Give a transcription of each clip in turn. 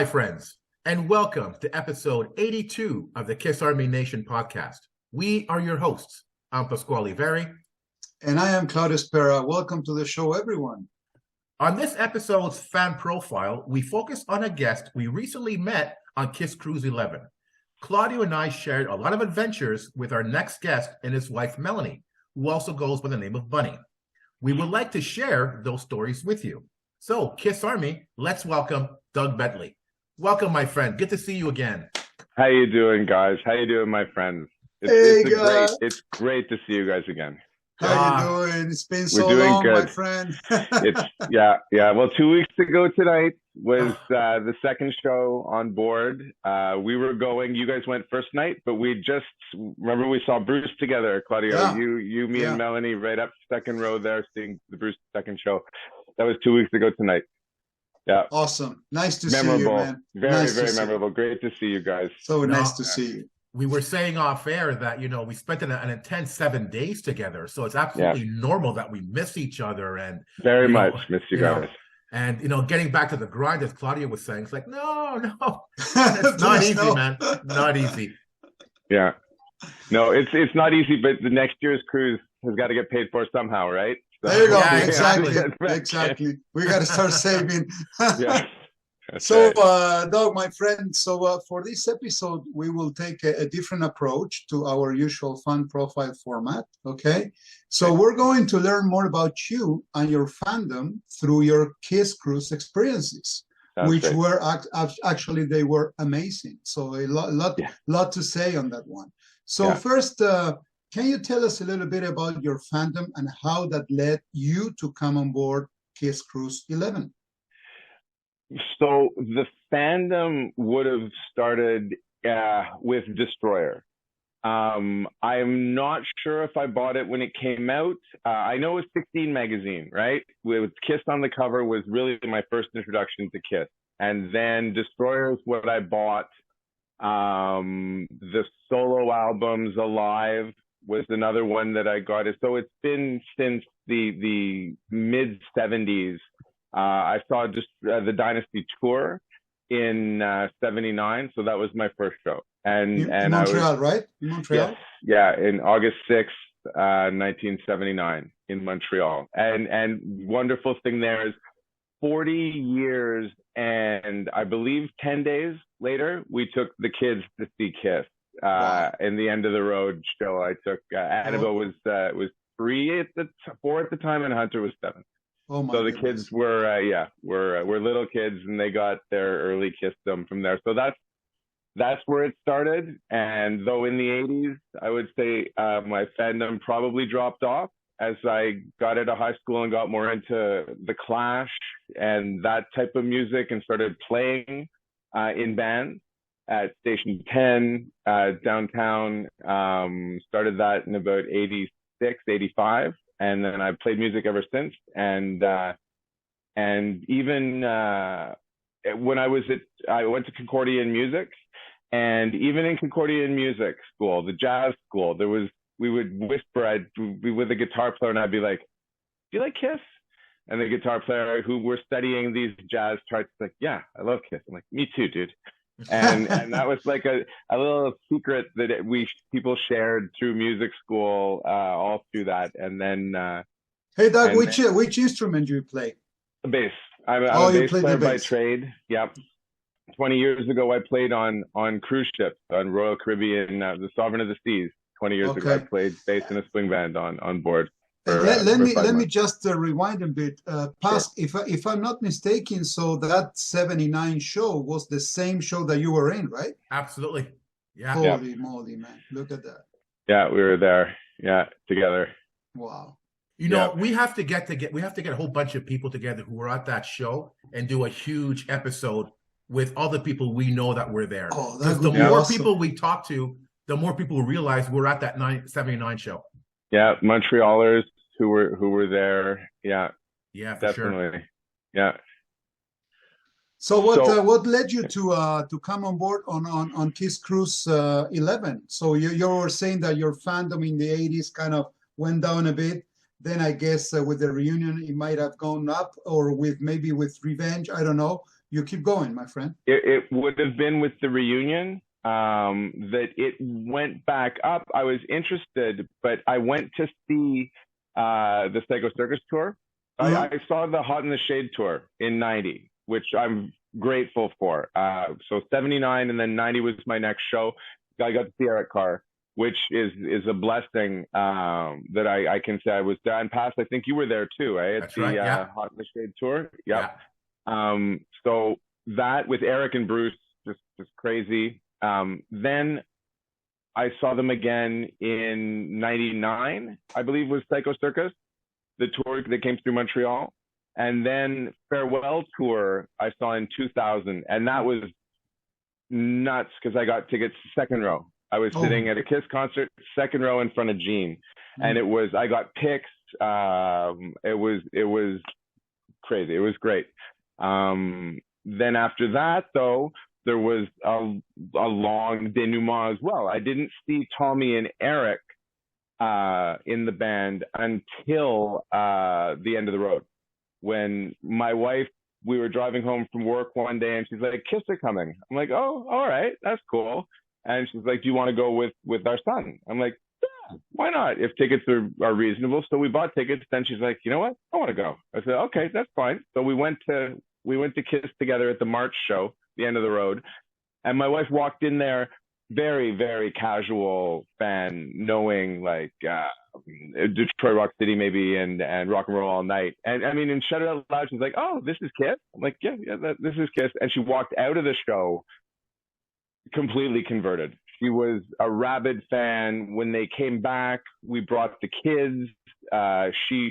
my friends, and welcome to episode 82 of the KISS Army Nation podcast. We are your hosts. I'm Pasquale Veri. And I am Claudio Spera. Welcome to the show, everyone. On this episode's fan profile, we focus on a guest we recently met on KISS Kruise XI. Claudio and I shared a lot of adventures with our next guest and his wife, Melanie, who also goes by the name of Bunny. We would like to share those stories with you. So, KISS Army, let's welcome Doug Bentley. Welcome, my friend. Good to see you again. How you doing, guys? How you doing, my friends? It's great to see you guys again. How you doing? It's been so long, good. My friend. Yeah. Well, 2 weeks ago tonight was the second show on board. We were going. You guys went first night, but we remember we saw Bruce together, Claudio. Yeah. You, me, and Melanie right up second row there, seeing the Bruce second show. That was 2 weeks ago tonight. Yeah. Awesome. Nice to see you, man. Very memorable. Great to see you guys. So nice to see you. We were saying off air that, we spent an intense 7 days together. So it's absolutely normal that we miss each other. And very much miss you guys. And, getting back to the grind, as Claudia was saying, it's like, no, it's not easy, man. Not easy. Yeah. No, it's not easy, but the next year's cruise has got to get paid for somehow, right? So, there you go. Yeah, exactly. We got to start saving. Yeah. So, Doug, my friend, for this episode, we will take a different approach to our usual fan profile format, okay? So we're going to learn more about you and your fandom through your KISS Kruise experiences, which were actually, they were amazing. So a lot to say on that one. So first, can you tell us a little bit about your fandom and how that led you to come on board KISS Kruise XI? So the fandom would have started with Destroyer. I'm not sure if I bought it when it came out. I know it was 16 magazine, right? With KISS on the cover was really my first introduction to KISS. And then Destroyer is what I bought. The solo albums, Alive was another one that I got. So it's been since the mid 70s. I saw just the Dynasty tour in 79, so that was my first show. And Montreal, right? In Montreal? Yes, yeah, in August 6th, 1979 in Montreal. And wonderful thing there is 40 years and I believe 10 days later, we took the kids to see KISS. In the End of the Road show I took. Annabelle was 4 at the time, and Hunter was 7. Oh my so the goodness. kids were little kids, and they got their early KISSdom from there. So that's where it started. And though in the 80s, I would say my fandom probably dropped off as I got out of high school and got more into the Clash and that type of music and started playing in bands at Station 10 downtown. Started that in about 86, 85. And then I played music ever since. And even when I went to Concordian Music, and even in Concordian Music School, the jazz school, we would whisper, I'd be with a guitar player and I'd be like, do you like KISS? And the guitar player who were studying these jazz charts, like, yeah, I love KISS. I'm like, me too, dude. And that was like a little secret that people shared through music school all through that. And then hey Doug, which instrument do you play? The bass. I'm a bass player by trade. Yep. 20 years ago I played on cruise ships on Royal Caribbean, the Sovereign of the Seas. 20 years ago I played bass in a swing band on board. Let me just rewind a bit. If I'm not mistaken, so that 79 show was the same show that you were in, right? Absolutely. Yeah. Holy moly, man! Look at that. Yeah, we were there. Yeah, together. Wow. We have to get a whole bunch of people together who were at that show and do a huge episode with all the people we know that were there. Oh, because the more people we talk to, the more people realize we're at that 79 show. Yeah, Montrealers who were there. Yeah, for definitely. Sure. Yeah. So what led you to come on board on KISS Kruise XI? So you were saying that your fandom in the 80s kind of went down a bit. Then I guess with the reunion it might have gone up, or with Revenge, I don't know. You keep going, my friend. It would have been with the reunion that it went back up. I was interested, but I went to see the Psycho Circus tour. I saw the Hot in the Shade tour in 90, which I'm grateful for. So 79 and then 90 was my next show. I got to see Eric Carr, which is a blessing that I can say I was there. And past, I think you were there too, eh? At That's the right, yeah. Hot in the Shade tour. Yep. Yeah. So that with Eric and Bruce, just crazy. Then I saw them again in 99, I believe was Psycho Circus, the tour that came through Montreal. And then Farewell Tour I saw in 2000. And that was nuts because I got tickets second row. I was sitting at a KISS concert, second row in front of Gene. And I got pics. It was crazy. It was great. Then after that, though, there was a long denouement as well. I didn't see Tommy and Eric in the band until the end of the road. When my wife, we were driving home from work one day and she's like, KISS are coming. I'm like, oh, all right, that's cool. And she's like, do you want to go with our son? I'm like, yeah, why not? If tickets are reasonable. So we bought tickets. Then she's like, you know what? I want to go. I said, okay, that's fine. So we went to KISS together at the March show, the end of the road. And my wife walked in there, very, very casual fan, knowing like Detroit Rock City maybe and Rock and Roll All Night. And I mean, and Shut It Out Loud, she's like, oh, this is KISS? I'm like, yeah, this is KISS. And she walked out of the show completely converted. She was a rabid fan. When they came back, we brought the kids. She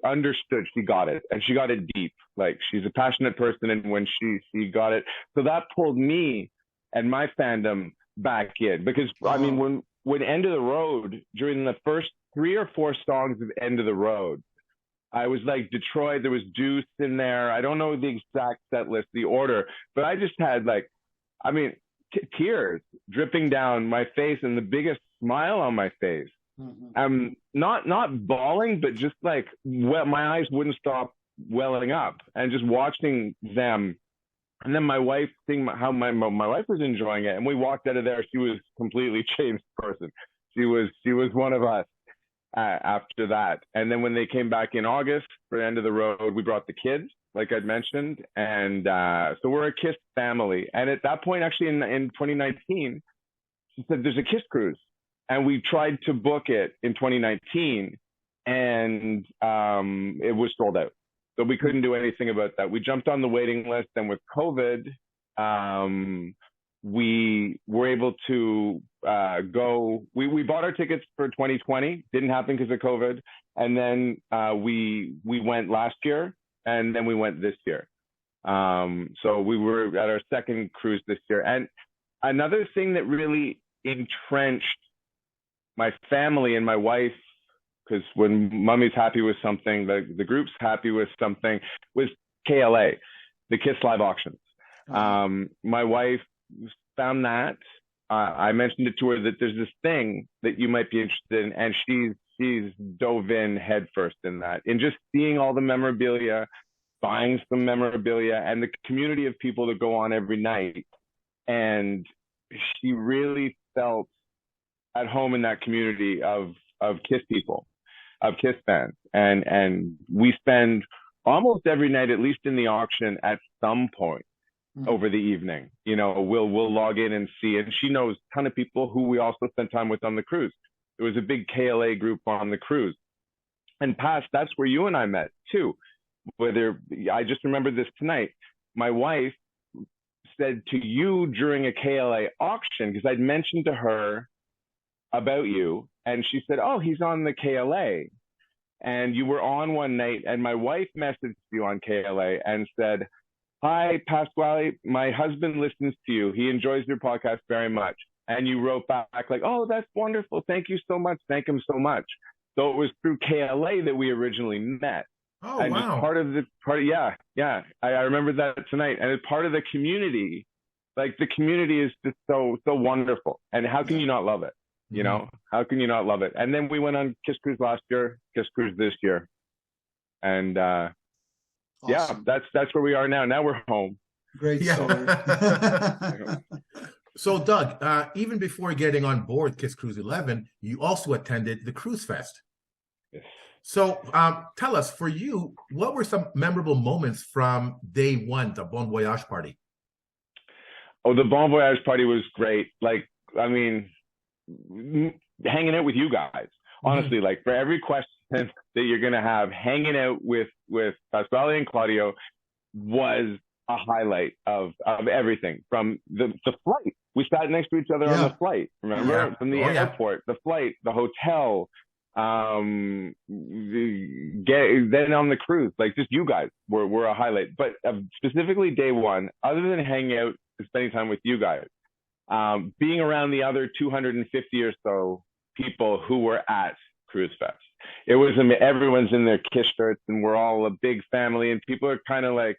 understood, she got it, and she got it deep. Like, she's a passionate person, and when she got it, so that pulled me and my fandom back in, because I mean, when End of the Road, during the first 3 or 4 songs of End of the Road, I was like, Detroit, there was Deuce in there. I don't know the exact set list, the order, but I just had like, I mean, tears dripping down my face and the biggest smile on my face. Not bawling, but just like, well, my eyes wouldn't stop welling up, and just watching them. And then my wife, seeing how my wife was enjoying it, and we walked out of there, she was completely changed person. She was one of us after that. And then when they came back in August for the End of the Road, we brought the kids, like I'd mentioned. And so we're a KISS family. And at that point, actually in 2019, she said, there's a KISS Cruise. And we tried to book it in 2019, and it was sold out. So we couldn't do anything about that. We jumped on the waiting list, and with COVID, we were able to go. We bought our tickets for 2020. Didn't happen because of COVID. And then we went last year, and then we went this year. So we were at our second cruise this year. And another thing that really entrenched my family and my wife, because when mommy's happy with something, the group's happy with something, was KLA, the KISS Live Auctions. My wife found that. I mentioned it to her that there's this thing that you might be interested in, and she's dove in headfirst in that. In just seeing all the memorabilia, buying some memorabilia, and the community of people that go on every night. And she really felt at home in that community of KISS people, of KISS fans. And we spend almost every night, at least in the auction, at some point over the evening. You know, we'll log in and see. And she knows a ton of people who we also spent time with on the cruise. There was a big KLA group on the cruise. And past, that's where you and I met too. I just remembered this tonight. My wife said to you during a KLA auction, because I'd mentioned to her about you, and she said, oh, he's on the KLA. And you were on one night, and my wife messaged you on KLA and said, hi, Pasquale, my husband listens to you. He enjoys your podcast very much. And you wrote back like, oh, that's wonderful. Thank you so much. Thank him so much. So it was through KLA that we originally met. Oh, and wow. Yeah. I remember that tonight. And as part of the community, like, the community is just so wonderful. And how can you not love it? You know, how can you not love it? And then we went on KISS Cruise last year, KISS Cruise this year. And Awesome. yeah, that's where we are now. Now we're home. Great Yeah. story. So, Doug, even before getting on board KISS Cruise 11, you also attended the Cruise Fest. Yes. So, tell us, for you, what were some memorable moments from day one, the Bon Voyage party? Oh, the Bon Voyage party was great. Like, I mean, hanging out with you guys. Honestly, like for every question that you're gonna have, hanging out with Pasquale and Claudio was a highlight of everything. From the flight, we sat next to each other on the flight. Remember, from the airport, the flight, the hotel, then on the cruise, like just you guys were a highlight. But specifically day one, other than hanging out and spending time with you guys, being around the other 250 or so people who were at Cruise Fest. It was, everyone's in their KISS shirts and we're all a big family and people are kind of like,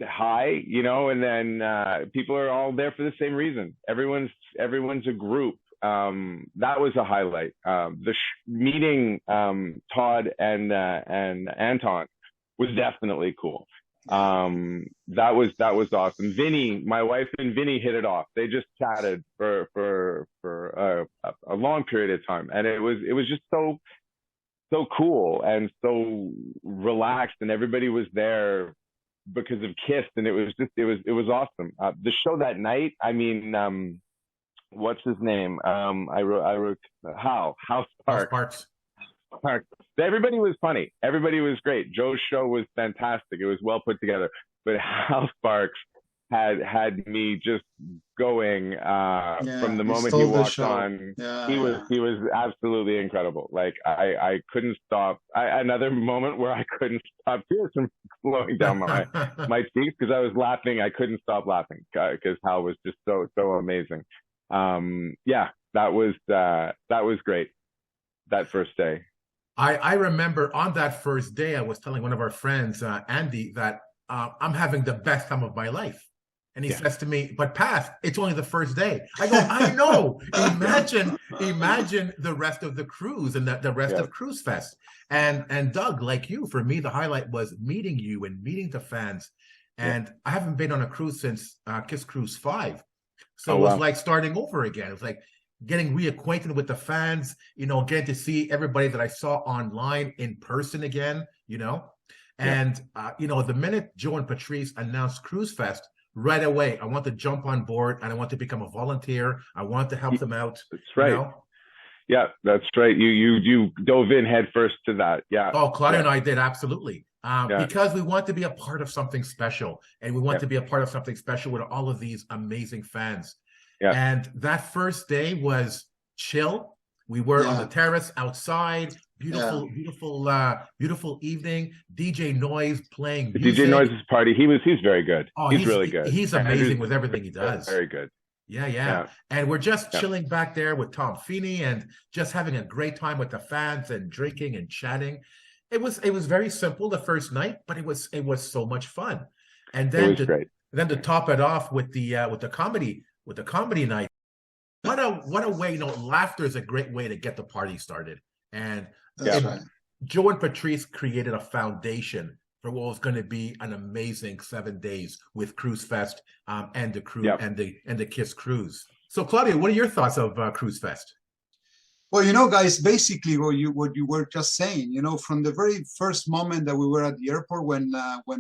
hi, you know, and then people are all there for the same reason. Everyone's a group. That was a highlight. Meeting Todd and Anton was definitely cool. That was awesome. Vinny, my wife and Vinny hit it off. They just chatted for a long period of time, and it was just so cool and so relaxed, and everybody was there because of KISS, and it was awesome. The show that night, I mean, what's his name? I wrote Hal Sparks. Everybody was funny. Everybody was great. Joe's show was fantastic. It was well put together. But Hal Sparks had me just going from the moment he walked on. He was absolutely incredible. Like I couldn't stop. Another moment where I couldn't stop tears from flowing down my cheeks because I was laughing. I couldn't stop laughing because Hal was just so amazing. That was great. That first day. I remember on that first day, I was telling one of our friends, Andy, that I'm having the best time of my life. And he says to me, but Pat, it's only the first day. I go, I know. Imagine the rest of the cruise and the rest of Cruise Fest. And Doug, like you, for me, the highlight was meeting you and meeting the fans. And I haven't been on a cruise since KISS Cruise V. So it was like starting over again. It was like getting reacquainted with the fans, you know, getting to see everybody that I saw online in person again, you know. And, you know, the minute Joe and Patrice announced Cruise Fest, right away, I want to jump on board and I want to become a volunteer. I want to help them out. That's right. You know? Yeah, that's right. You dove in head first to that. Yeah. Oh, Claudia and I did, absolutely. Because we want to be a part of something special, and we want to be a part of something special with all of these amazing fans. And that first day was chill. We were on the terrace outside. Beautiful evening. DJ Noise playing music. DJ Noise's party. He's very good. Oh, he's really good. He's amazing with everything he does. Very good. Yeah. And we're just chilling back there with Tom Feeney and just having a great time with the fans and drinking and chatting. It was very simple the first night, but it was so much fun. And then to top it off with the comedy night. What a way, you know, laughter is a great way to get the party started. And Joe and Patrice created a foundation for what was going to be an amazing 7 days with Cruise Fest and the cruise and the KISS Cruise. So, Claudia, what are your thoughts of Cruise Fest? Well, you know, guys, basically what you were just saying, you know, from the very first moment that we were at the airport when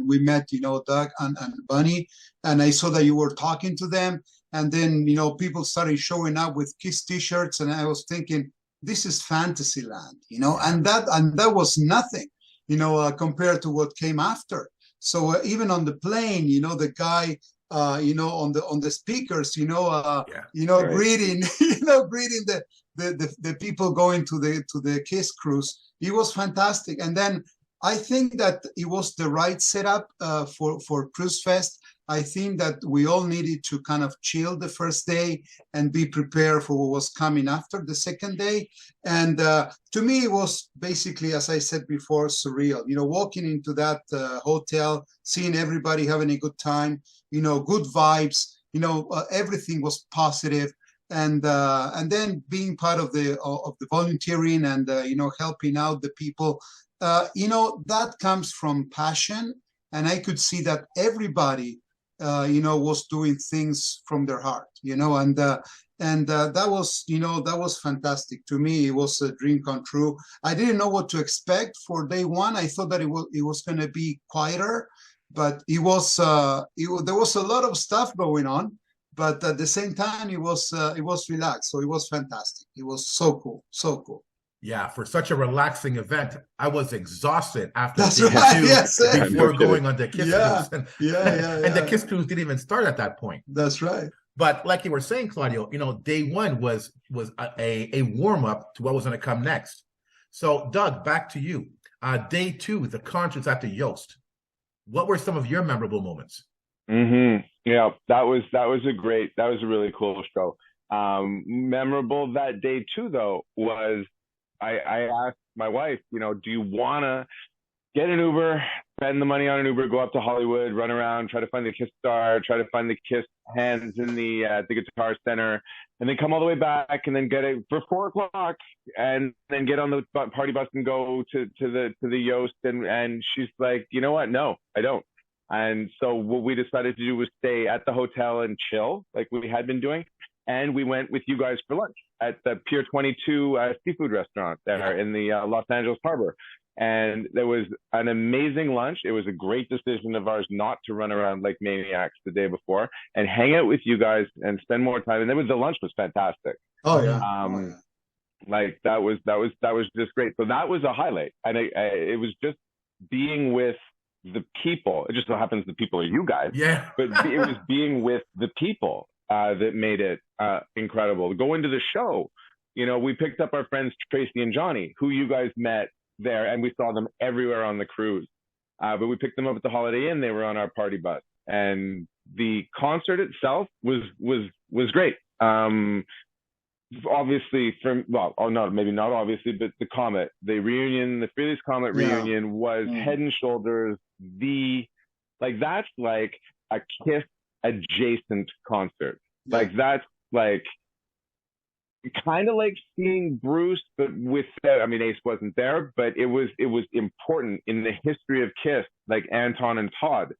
we met, you know, Doug and Bunny, and I saw that you were talking to them, and then, you know, people started showing up with KISS t-shirts, and I was thinking, this is Fantasyland, you know, and that was nothing, you know, compared to what came after. So even on the plane, you know, the guy, you know, on the speakers, you know, greeting, greeting the people going to the KISS cruise. It was fantastic. And then I think that it was the right setup for Cruise Fest. I think that we all needed to kind of chill the first day and be prepared for what was coming after the second day. And to me, it was basically, as I said before, surreal. You know, walking into that hotel, seeing everybody having a good time, you know, good vibes, you know, everything was positive. And then being part of the volunteering and, you know, helping out the people, you know, that comes from passion. And I could see that everybody was doing things from their heart, and that was, that was fantastic. To me, it was a dream come true. I didn't know what to expect for day one. I thought that it was going to be quieter, but there was a lot of stuff going on. But at the same time, it was relaxed, so it was fantastic. It was so cool, so cool. Yeah, for such a relaxing event, I was exhausted after That's day right. two Yes, before going on the KISS Yeah. Cruise. Yeah. And the KISS Cruise didn't even start at that point. That's right. But like you were saying, Claudio, day one was a warm-up to what was going to come next. So, Doug, back to you. Day two, the concerts at the Yost. What were some of your memorable moments? Yeah, that was a really cool show. Memorable that day too, though, was I asked my wife, do you want to get an Uber, spend the money on an Uber, go up to Hollywood, run around, try to find the KISS star, try to find the KISS hands in the Guitar Center, and then come all the way back and then get it for 4:00 and then get on the party bus and go to the Yost. And she's like, you know what? No, I don't. And so what we decided to do was stay at the hotel and chill like we had been doing. And we went with you guys for lunch at the Pier 22 seafood restaurant there in the Los Angeles Harbor. And there was an amazing lunch. It was a great decision of ours not to run around like maniacs the day before and hang out with you guys and spend more time. And then the lunch was fantastic. Oh yeah. Like that was just great. So that was a highlight. And it was just being with the people. It just so happens the people are you guys. Yeah. But it was being with the people that made it incredible. Going to the show, we picked up our friends Tracy and Johnny, who you guys met there, and we saw them everywhere on the cruise. But we picked them up at the Holiday Inn. They were on our party bus, and the concert itself was great. Obviously, maybe not obviously, but the reunion, the Fearless Comet reunion was head and shoulders that's like a KISS adjacent concert. Like that's like kind of like seeing Bruce, but Ace wasn't there, but it was important in the history of KISS, like Anton and Todd.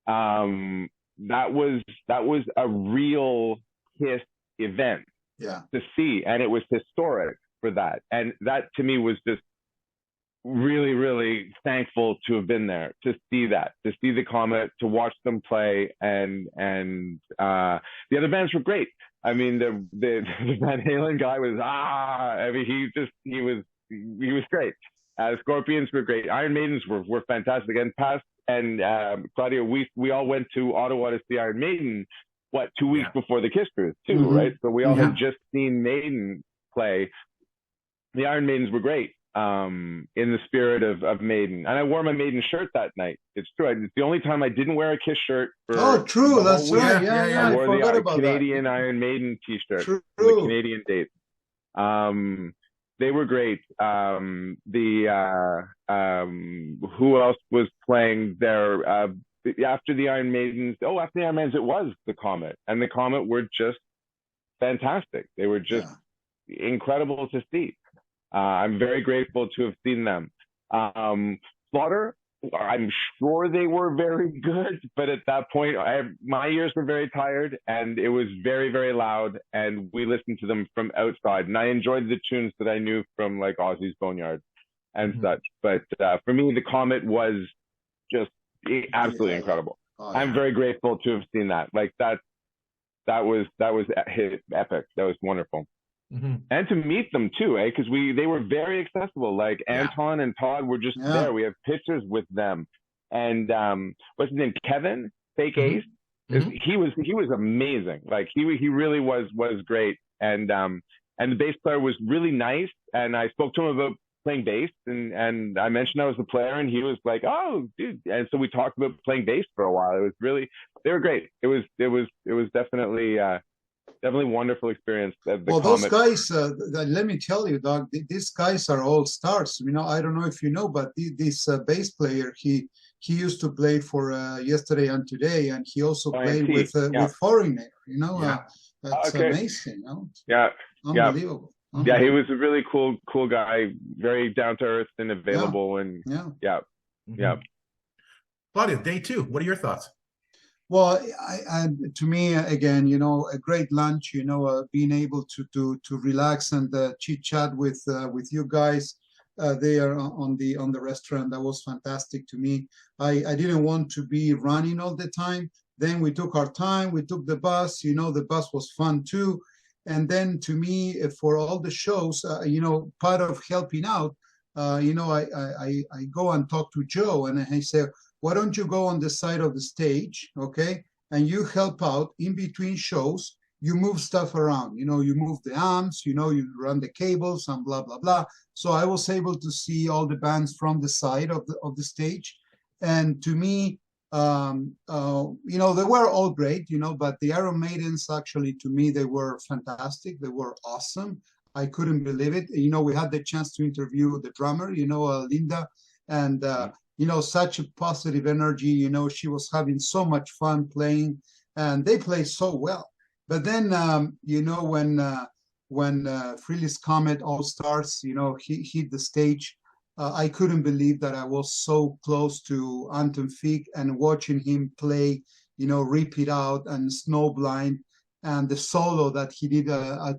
That was a real KISS event to see, and it was historic for that. And that to me was just really, really thankful to have been there, to see the Comet, to watch them play, and the other bands were great. I mean, the Van Halen guy was he was great. Scorpions were great. Iron Maidens were fantastic. And Claudio, we all went to Ottawa to see Iron Maiden 2 weeks before the KISS Cruise too, right? So we all had just seen Maiden play. The Iron Maidens were great. In the spirit of Maiden. And I wore my Maiden shirt that night. It's true. It's the only time I didn't wear a KISS shirt. True. That's right. Yeah. I wore the Canadian Iron Maiden t-shirt for the Canadian date. They were great. Who else was playing there? After the Iron Maidens, after the Iron Maidens, it was the Comet. And the Comet were just fantastic. They were just incredible to see. I'm very grateful to have seen them. Slaughter, I'm sure they were very good, but at that point, my ears were very tired, and it was very, very loud, and we listened to them from outside, and I enjoyed the tunes that I knew from like Ozzy's Boneyard and such. But for me, the Comet was just absolutely incredible. I'm very grateful to have seen that. Like that was epic. That was wonderful. And to meet them too, because they were very accessible. Like Anton and Todd were just there. We have pictures with them. And what's his name? Kevin, Fake Ace. He was amazing. Like he really was great. And the bass player was really nice. And I spoke to him about playing bass, and I mentioned I was the player, and he was like, "Oh, dude!" And so we talked about playing bass for a while. It was they were great. It was definitely. Definitely wonderful experience. Those guys, let me tell you, Doug, these guys are all stars. I don't know if you know, but this bass player, he used to play for Yesterday and Today, and he also played with Foreigner. That's amazing. Unbelievable. Yeah, he was a really cool guy, very down to earth and available. And Claudia, day two. What are your thoughts? Well, to me, again, a great lunch, being able to relax and chit chat with you guys there on the restaurant. That was fantastic to me. I didn't want to be running all the time. Then we took our time. We took the bus. The bus was fun too. And then to me, for all the shows, part of helping out, I go and talk to Joe, and I say, why don't you go on the side of the stage, okay? And you help out in between shows. You move stuff around, you move the amps, you run the cables and blah, blah, blah. So I was able to see all the bands from the side of the stage. And to me, they were all great, but the Iron Maidens, actually, to me, they were fantastic. They were awesome. I couldn't believe it. We had the chance to interview the drummer, Linda, and such a positive energy. She was having so much fun playing, and they play so well. But then, when Freely's Comet All Stars, he hit the stage, I couldn't believe that I was so close to Anton Fig and watching him play, Rip It Out and Snowblind, and the solo that he did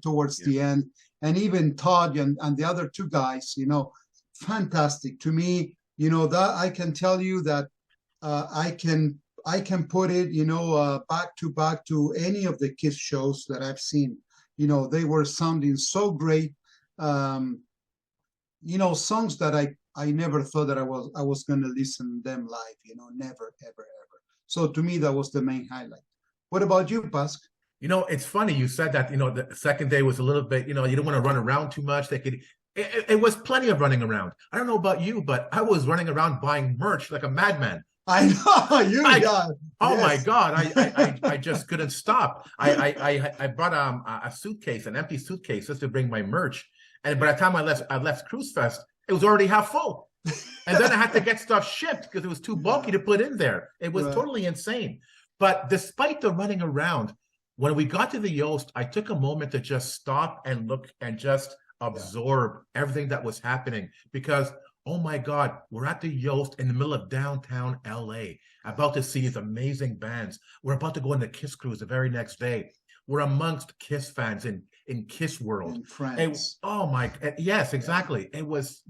towards the end, and even Todd and the other two guys, fantastic to me. That I can tell you that I can put it, back to any of the KISS shows that I've seen. They were sounding so great. Songs that I never thought that I was going to listen to them live. Never, ever, ever. So to me, that was the main highlight. What about you, Pasc? It's funny you said that. The second day was a little bit. You don't want to run around too much. It was plenty of running around. I don't know about you, but I was running around buying merch like a madman. I know you. Oh my God! I just couldn't stop. I brought a suitcase, an empty suitcase, just to bring my merch. And by the time I left Cruise Fest, it was already half full. And then I had to get stuff shipped because it was too bulky to put in there. It was totally insane. But despite the running around, when we got to the Yoast, I took a moment to just stop and look and just absorb everything that was happening, because oh my God, we're at the Yoast in the middle of downtown LA, about to see these amazing bands. We're about to go on the KISS Cruise the very next day. We're amongst KISS fans in KISS world. Yes, exactly. It was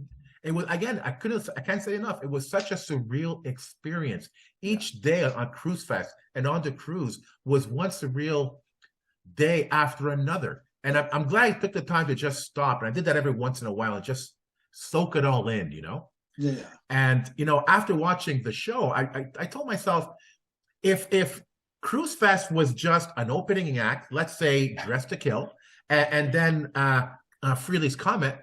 again, I can't say enough. It was such a surreal experience. Each day on Cruise Fest and on the cruise was one surreal day after another. And I'm glad I took the time to just stop. And I did that every once in a while and just soak it all in, Yeah. And, after watching the show, I told myself, if Cruise Fest was just an opening act, let's say Dress to Kill, and then Freely's Comet,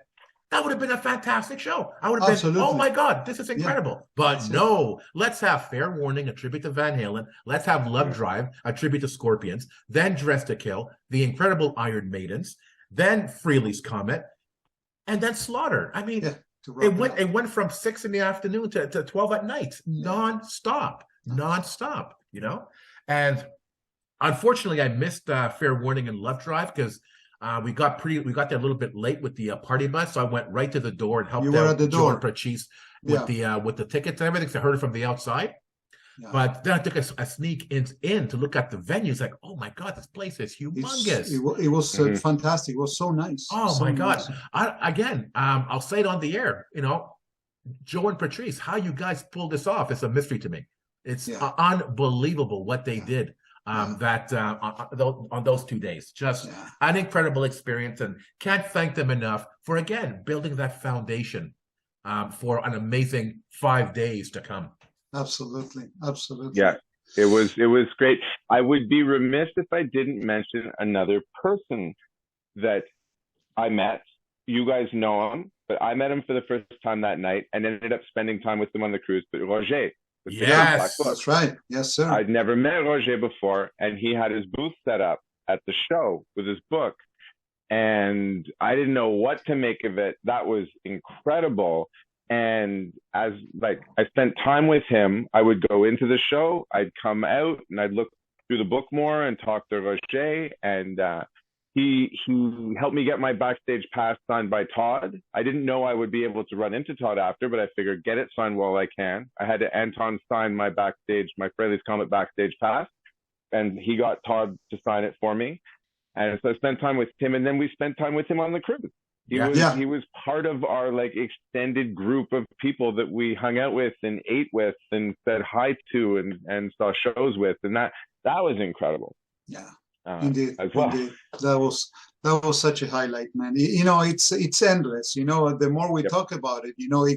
that would have been a fantastic show. I would have been, oh my God, this is incredible. Yeah, but no, let's have Fair Warning, a tribute to Van Halen. Let's have Love Drive, a tribute to Scorpions. Then Dress to Kill, the incredible Iron Maidens. Then Freely's Comet, and then Slaughter. I mean, it went from 6 in the afternoon to 12 at night, nonstop. And unfortunately, I missed Fair Warning and Love Drive because we got there a little bit late with the party bus, so I went right to the door and helped out Joe and Patrice with the tickets and everything. So I heard it from the outside. Yeah. But then I took a sneak in to look at the venues. Like, oh my God, this place is humongous. It was fantastic. It was so nice. Oh my God! I'll say it on the air. Joe and Patrice, how you guys pulled this off is a mystery to me. It's unbelievable what they did. On those 2 days, just an incredible experience, and can't thank them enough for again building that foundation for an amazing 5 days to come. Absolutely. Yeah, it was great. I would be remiss if I didn't mention another person that I met. You guys know him, but I met him for the first time that night and ended up spending time with him on the cruise. But Roger. Yes, that's right. Yes, sir. I'd never met Roger before, and he had his booth set up at the show with his book. And I didn't know what to make of it. That was incredible. And I spent time with him, I would go into the show, I'd come out and I'd look through the book more and talk to Roger. And he helped me get my backstage pass signed by Todd. I didn't know I would be able to run into Todd after, but I figured get it signed while I can. I had to Anton sign my Freely's Comet backstage pass. and he got Todd to sign it for me. And so I spent time with him, and then we spent time with him on the cruise. He was part of our like extended group of people that we hung out with and ate with and said hi to and saw shows with, and that was incredible. Yeah, indeed, as well. Indeed. That was such a highlight, man. You know, it's endless. You know, the more we talk about it, you know,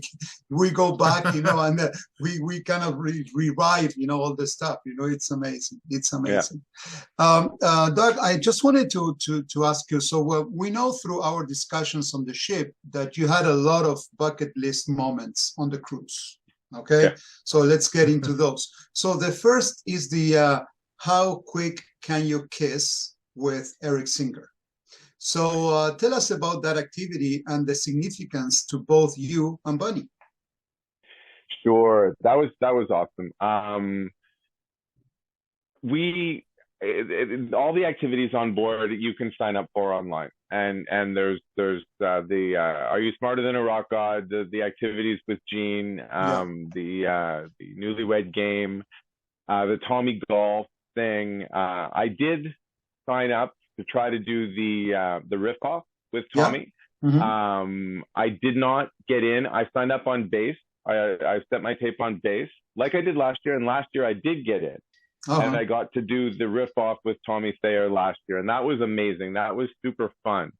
we go back, you know, and we kind of revive, you know, all the stuff. You know, it's amazing. It's amazing. Yeah. Doug, I just wanted to ask you. So we know through our discussions on the ship that you had a lot of bucket list moments on the cruise. Okay, yeah. So let's get into those. So the first is the how quick can you kiss with Eric Singer? So tell us about that activity and the significance to both you and Bunny. Sure, that was awesome. All the activities on board you can sign up for online, and there's the Are You Smarter Than a Rock God, the activities with Gene, the Newlywed Game, the Tommy Golf thing. I did sign up to try to do the riff off with Tommy. Yeah. Mm-hmm. I did not get in. I signed up on bass. I set my tape on bass like I did last year, and last year I did get in. And I got to do the riff off with Tommy Thayer last year, and that was amazing. That was super fun.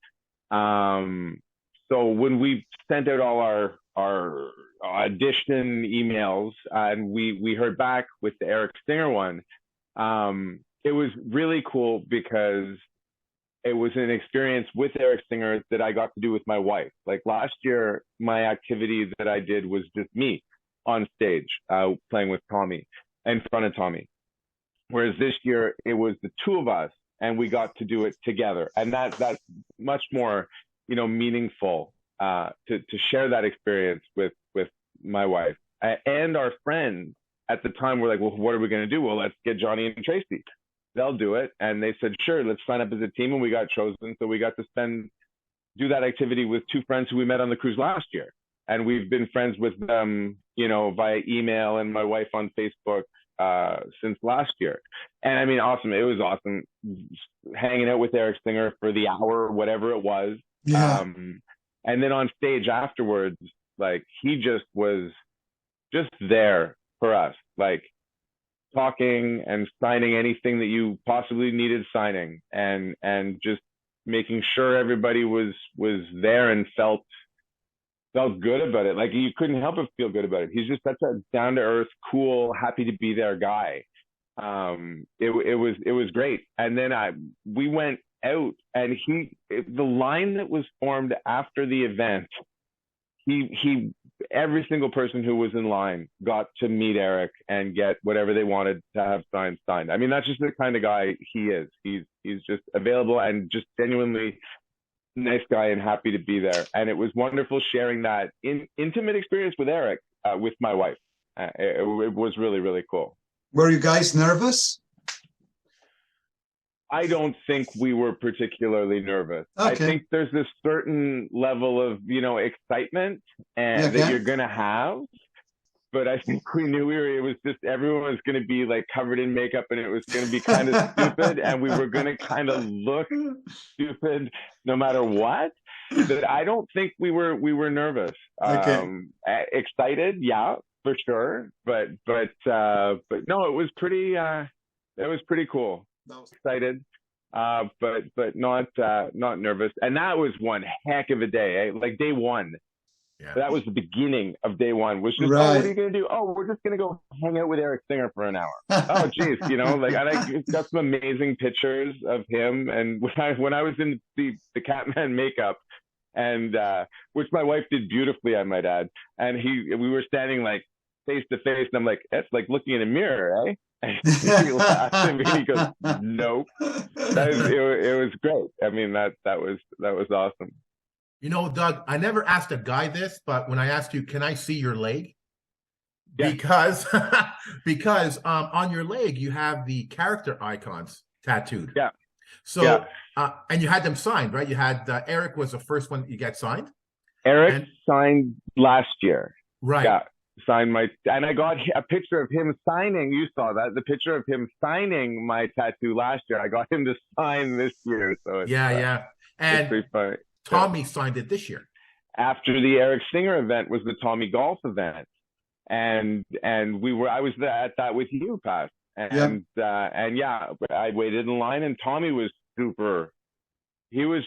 So when we sent out all our audition emails and we heard back with the Eric Singer one, it was really cool because it was an experience with Eric Singer that I got to do with my wife. Like last year, my activity that I did was just me on stage, playing with Tommy, in front of Tommy. Whereas this year, it was the two of us, and we got to do it together. And that's much more, you know, meaningful to share that experience with my wife. And our friends at the time were like, well, what are we going to do? Well, let's get Johnny and Tracy. They'll do it. And they said, sure, let's sign up as a team. And we got chosen. So we got to do that activity with two friends who we met on the cruise last year. And we've been friends with them, you know, via email and my wife on Facebook since last year. And I mean, awesome. It was awesome hanging out with Eric Singer for the hour, whatever it was. Yeah. And then on stage afterwards, like he just was just there for us, like talking and signing anything that you possibly needed signing, and just making sure everybody was there and felt good about it. Like you couldn't help but feel good about it. He's just such a down to earth, cool, happy to be there guy. It was great. And then we went out, and the line that was formed after the event, every single person who was in line got to meet Eric and get whatever they wanted to have signed. I mean, that's just the kind of guy he is. He's just available and just genuinely nice guy and happy to be there. And it was wonderful sharing that intimate experience with Eric, with my wife. It was really, really cool. Were you guys nervous? I don't think we were particularly nervous. Okay. I think there's this certain level of, you know, excitement that you're going to have. But I think we knew it was just everyone was going to be like covered in makeup, and it was going to be kind of stupid, and we were going to kind of look stupid no matter what. But I don't think we were nervous. Excited, yeah, for sure. But no, it was pretty cool. Excited, but not nervous. And that was one heck of a day, eh? Like day one. Yeah. That was the beginning of day one. Was just, right. Oh, what are you going to do? Oh, we're just going to go hang out with Eric Singer for an hour. Oh, geez, you know, like I got some amazing pictures of him. And when I was in the Catman makeup, and which my wife did beautifully, I might add. And we were standing like face to face, and I'm like, that's like looking in a mirror, eh? And he laughed at me. He goes, "Nope." It was great. I mean, that was awesome. You know, Doug, I never asked a guy this, but when I asked you, can I see your leg? Yeah. Because on your leg, you have the character icons tattooed. Yeah. So, and you had them signed, right? You had, Eric was the first one you get signed. Eric signed last year. Right. sign my, and I got a picture of him signing. You saw that, the picture of him signing my tattoo last year. I got him to sign this year, so it's Yeah. it's And pretty funny. Tommy signed it this year. After the Eric Singer event was the Tommy Golf event, and I was at that with you, Pat, and yeah, I waited in line, and Tommy was super. He was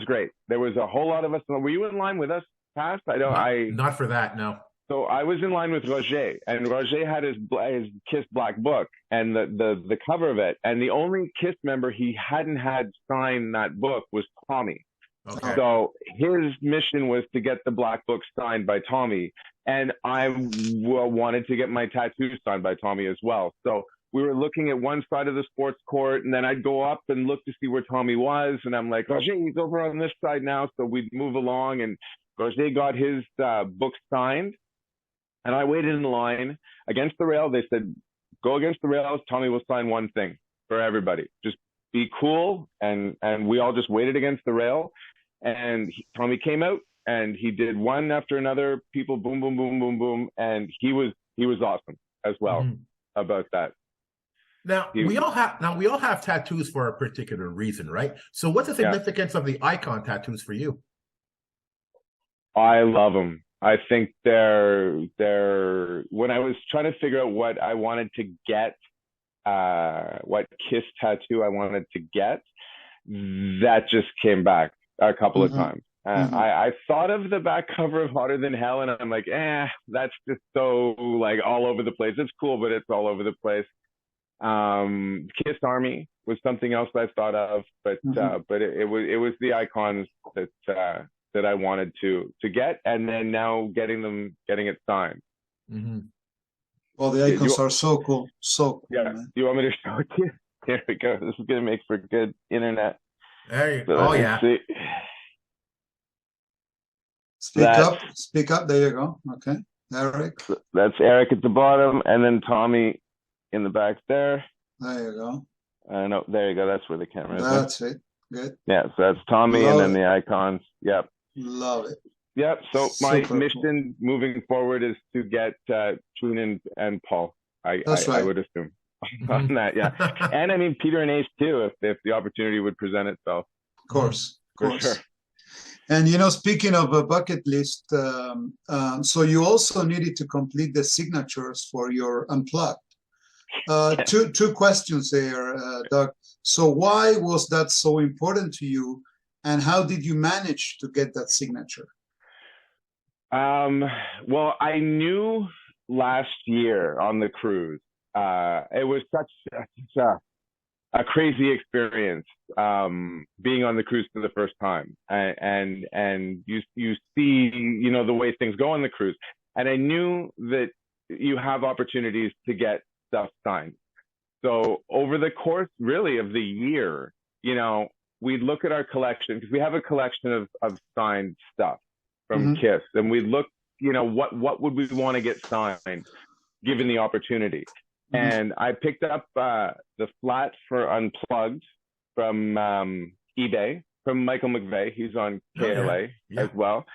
great. There was a whole lot of us. Were you in line with us, Pat? Not for that, no. So I was in line with Roger, and Roger had his KISS Black Book and the cover of it, and the only KISS member he hadn't had sign that book was Tommy. Okay. So his mission was to get the Black Book signed by Tommy, and I wanted to get my tattoo signed by Tommy as well. So we were looking at one side of the sports court, and then I'd go up and look to see where Tommy was, and I'm like, Roger, he's over on this side now. So we'd move along, and Roger got his book signed. And I waited in line against the rail. They said, go against the rails. Tommy will sign one thing for everybody. Just be cool. And we all just waited against the rail. And Tommy came out and he did one after another. People, boom, boom, boom, boom, boom. And he was awesome as well about that. Now we all have tattoos for a particular reason, right? So what's the significance of the icon tattoos for you? I love them. I think they're when I was trying to figure out what I wanted to get, what KISS tattoo I wanted to get, that just came back a couple of times. I thought of the back cover of Hotter Than Hell, and I'm like, that's just so like all over the place. It's cool, but it's all over the place. KISS Army was something else I thought of, but it was the icons that I wanted to get, and then now getting it signed. Well, the icons are so cool, Yeah. Man. Do you want me to show it to you? Here we go. This is gonna make for good internet. There you go. See. Speak up. There you go. Okay, Eric. That's Eric at the bottom, and then Tommy in the back there. There you go. No, there you go. That's where the camera is. That's it. Good. Yeah, so that's Tommy, and then the icons. Yep. Love it. Yep. So my mission moving forward is to get Tune and Paul. I would assume on that. Yeah, and I mean Peter and Ace too, if the opportunity would present itself. Of course. Sure. And speaking of a bucket list, so you also needed to complete the signatures for your Unplugged. Two questions there, Doug. So why was that so important to you, and how did you manage to get that signature? Well, I knew last year on the cruise, it was such a crazy experience, being on the cruise for the first time, and you see, the way things go on the cruise, and I knew that you have opportunities to get stuff signed. So over the course really of the year, we'd look at our collection, because we have a collection of signed stuff from KISS, and we look, what would we want to get signed given the opportunity. And I picked up the flat for Unplugged from eBay from Michael McVeigh. He's on KLA as well.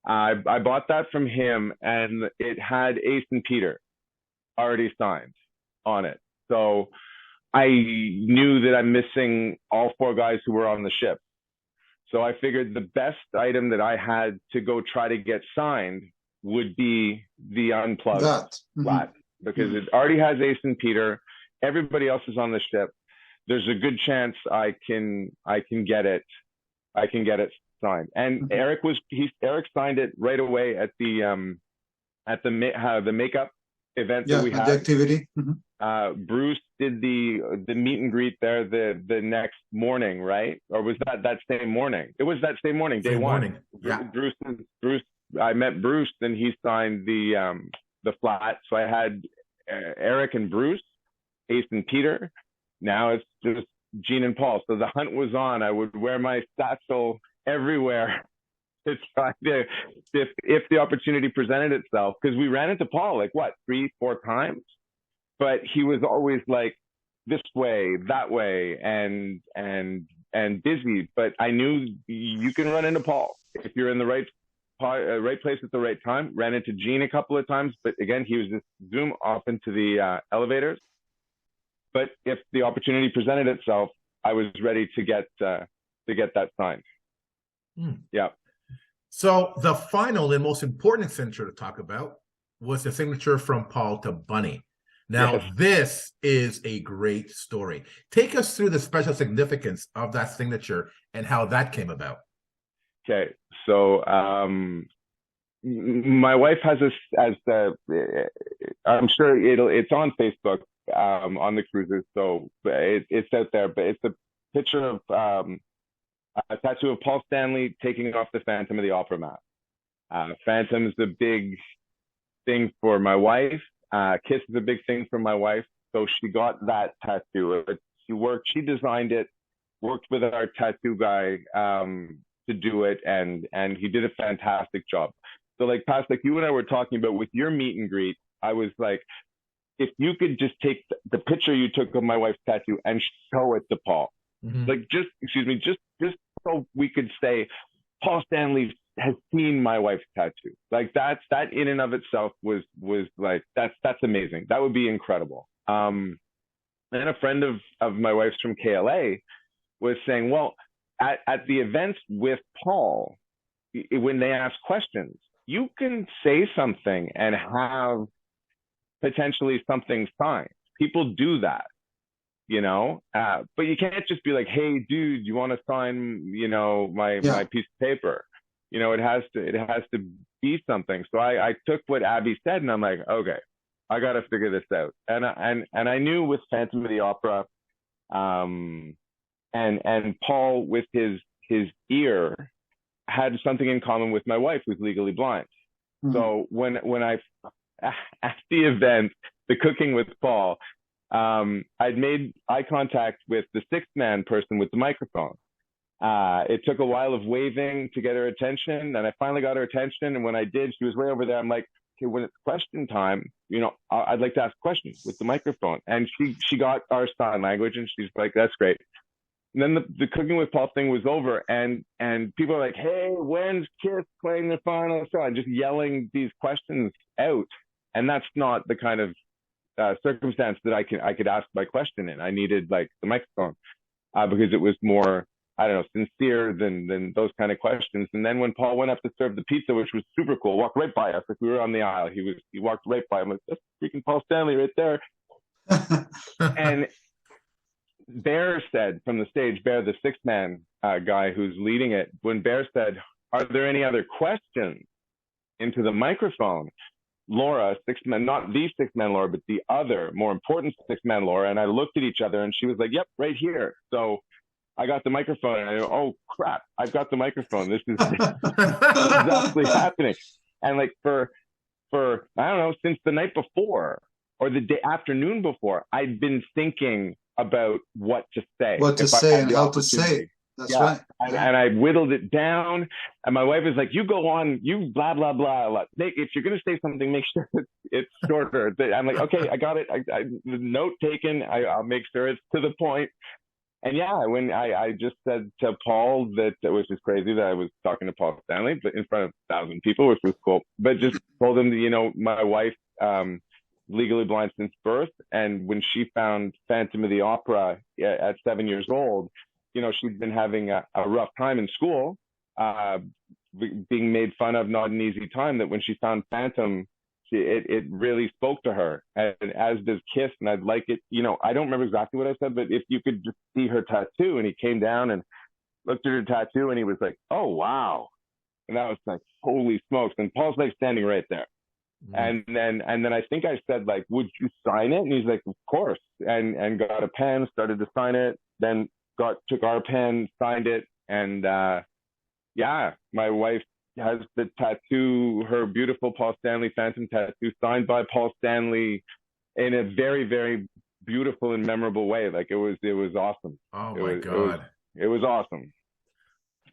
I bought that from him, and it had Ace and Peter already signed on it. So I knew that I'm missing all four guys who were on the ship. So I figured the best item that I had to go try to get signed would be the Unplugged flat, because it already has Ace and Peter. Everybody else is on the ship. There's a good chance I can get it signed. And Eric signed it right away at the makeup event that we had. The activity. Bruce did the meet and greet there the next morning, right? Or was that same morning? It was that same morning, day one. Yeah. Bruce. I met Bruce, and he signed the flat. So I had Eric and Bruce, Ace and Peter. Now it's just Gene and Paul. So the hunt was on. I would wear my satchel everywhere to try to, if the opportunity presented itself, because we ran into Paul 3-4 times, but he was always like this way, that way, and busy. But I knew you can run into Paul if you're in the right right place at the right time. Ran into Gene a couple of times, but again, he was just zoom off into the elevators. But if the opportunity presented itself, I was ready to get that signed. Yeah. So the final and most important signature to talk about was the signature from Paul to Bunny. Now, Yes. This is a great story. Take us through the special significance of that signature and how that came about. Okay. So my wife has this as I'm sure it's on Facebook on the cruises, so it's out there. But it's a picture of a tattoo of Paul Stanley taking off the Phantom of the Opera mask. Phantom's a big thing for my wife. KISS is a big thing for my wife, so she got that tattoo. She designed it, worked with our tattoo guy to do it, and he did a fantastic job. So like you and I were talking about with your meet and greet, I was like, if you could just take the picture you took of my wife's tattoo and show it to Paul, like just so we could say Paul Stanley has seen my wife's tattoo. Like that in and of itself was like that's amazing. That would be incredible. And a friend of my wife's from KLA was saying, well, at the events with Paul, when they ask questions, you can say something and have potentially something signed. People do that, but you can't just be like, hey, dude, you want to sign, my piece of paper? It has to be something. So I took what Abby said and I'm like, okay, I got to figure this out. And I knew with Phantom of the Opera, and Paul with his ear had something in common with my wife, who's legally blind. So when I at the event, the cooking with Paul, I'd made eye contact with the sixth man person with the microphone. It took a while of waving to get her attention, and I finally got her attention. And when I did, she was way over there. I'm like, okay, when it's question time, I'd like to ask questions with the microphone. And she got our sign language, and she's like, that's great. And then the cooking with Paul thing was over, and people are like, hey, when's KISS playing the final song? Just yelling these questions out. And that's not the kind of circumstance that I could ask my question in. I needed like the microphone because it was more, I don't know, sincere than those kind of questions. And then when Paul went up to serve the pizza, which was super cool, walked right by us. Like we were on the aisle. He walked right by. I'm like, that's freaking Paul Stanley right there. And Bear said from the stage, Bear, the sixth man guy who's leading it, when Bear said, are there any other questions into the microphone? Laura, sixth man, not the sixth man Laura, but the other more important sixth man Laura, and I looked at each other and she was like, yep, right here. So I got the microphone and I go, oh crap, I've got the microphone. This is exactly happening. And like for I don't know, since the night before or the afternoon before, I'd been thinking about what to say. What to say and how to say it. That's right. And I whittled it down. And my wife is like, you go on, you blah, blah, blah. If you're going to say something, make sure it's shorter. I'm like, okay, I got it. The note taken. I'll make sure it's to the point. And yeah, when I just said to Paul that it was just crazy that I was talking to Paul Stanley, but in front of 1,000 people, which was cool. But just told him that, my wife, legally blind since birth. And when she found Phantom of the Opera at 7 years old, she'd been having a rough time in school, being made fun of, not an easy time, that when she found Phantom, it really spoke to her, and as does KISS. And I'd like it, I don't remember exactly what I said, but if you could just see her tattoo. And he came down and looked at her tattoo and he was like, oh, wow. And that was like, holy smokes. And Paul's like standing right there. And then I think I said, like, would you sign it? And he's like, of course. And got a pen, started to sign it, then took our pen, signed it. And my wife has the tattoo, her beautiful Paul Stanley Phantom tattoo, signed by Paul Stanley in a very, very beautiful and memorable way. Like it was awesome. Oh my God. It was awesome.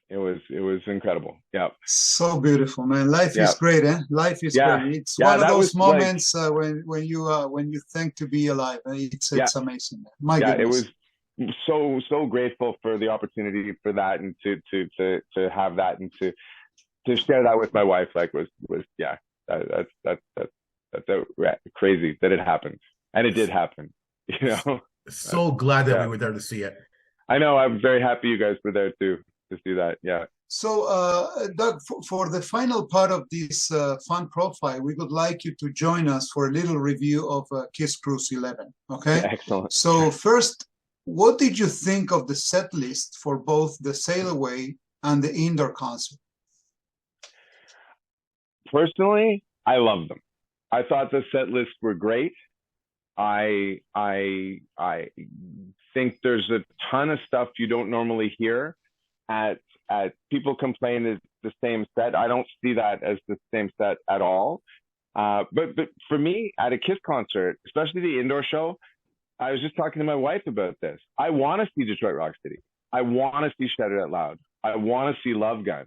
It was incredible. Yeah. So beautiful, man. Life is great, eh? Life is great. It's one of those moments when you think to be alive. It's amazing. My goodness. It was so grateful for the opportunity for that, and to have that, and to share that with my wife, like was yeah, that's crazy that it happened, and it did happen. You know, So glad that yeah. we were there to see it. I know. I'm very happy you guys were there too to see that. Yeah. So, Doug, for the final part of this fun profile, we would like you to join us for a little review of KISS Kruise XI. Okay. Excellent. So first, what did you think of the set list for both the sail away and the indoor concert? Personally, I love them. I thought the set lists were great. I think there's a ton of stuff you don't normally hear at people complain it's the same set. I don't see that as the same set at all. But for me, at a KISS concert, especially the indoor show, I was just talking to my wife about this. I want to see Detroit Rock City. I want to see Shout It Out Loud. I want to see Love Gun.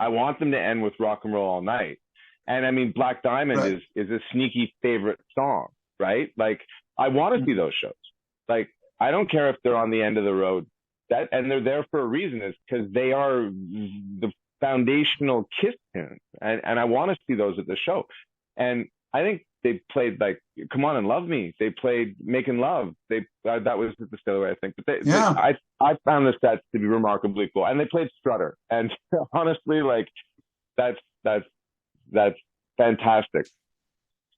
I want them to end with Rock and Roll All Night. And I mean, Black Diamond right. is a sneaky favorite song, right? Like, I want to see those shows. Like, I don't care if they're on the end of the road. And they're there for a reason, is because they are the foundational KISS tunes. And I want to see those at the show. And I think they played like Come On and Love Me. They played Making Love. That was the Sail Away, I think. But I found the sets to be remarkably cool. And they played Strutter. And honestly, like, that's fantastic.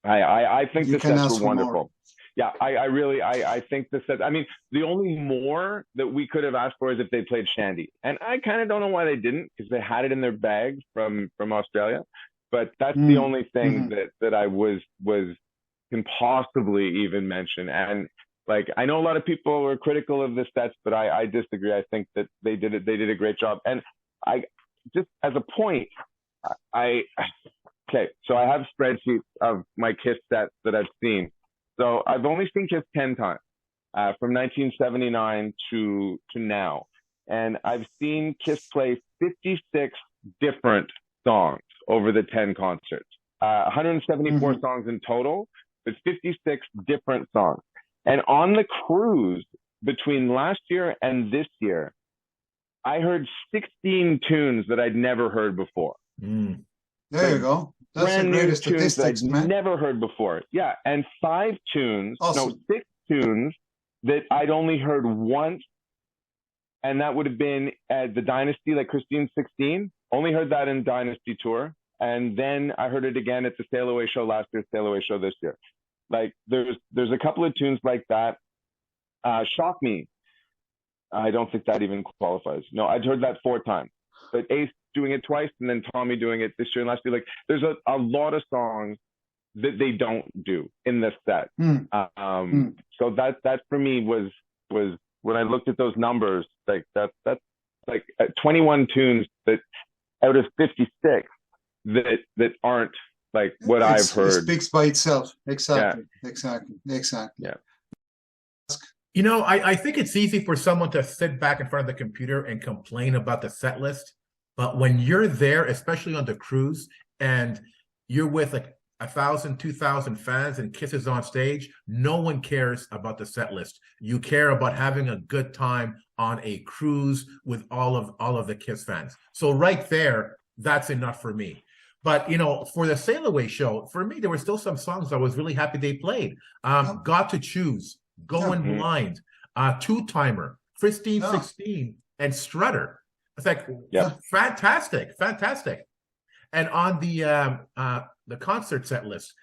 I think the sets were wonderful. More. Yeah, I think the set. I mean, the only more that we could have asked for is if they played Shandy, and I kind of don't know why they didn't, because they had it in their bag from Australia. But that's the only thing that I can possibly even mention. And like, I know a lot of people were critical of the sets, but I disagree. I think that they did a great job. And I just, as a point, okay, so I have spreadsheets of my KISS sets that I've seen. So I've only seen KISS 10 times, from 1979 to now. And I've seen KISS play 56 different songs over the 10 concerts. 174 songs in total, but 56 different songs. And on the cruise between last year and this year, I heard 16 tunes that I'd never heard before. There you go. That's brand the new greatest tunes statistics, that I'd man. never heard before. Yeah, and 6 tunes that I'd only heard once, and that would have been at the Dynasty, like Christine 16. Only heard that in Dynasty tour, and then I heard it again at the Sail Away show last year, Sail Away show this year. Like, there's a couple of tunes like that. Shock Me. I don't think that even qualifies. No, I'd heard that 4 times. But Ace doing it twice, and then Tommy doing it this year and last year. Like, there's a lot of songs that they don't do in this set. So that for me was when I looked at those numbers, like that's like 21 tunes that out of 56 that aren't like what I've heard. It speaks by itself. Exactly. Yeah. You know, I think it's easy for someone to sit back in front of the computer and complain about the set list. But when you're there, especially on the cruise, and you're with like 1,000, 2,000 fans and KISS is on stage, no one cares about the set list. You care about having a good time on a cruise with all of the KISS fans. So right there, that's enough for me. But, you know, for the Sail Away show, for me, there were still some songs I was really happy they played. Got to Choose, Going Blind, Two Timer, Christine 16, and Strutter. It's like, fantastic. And on the concert set list,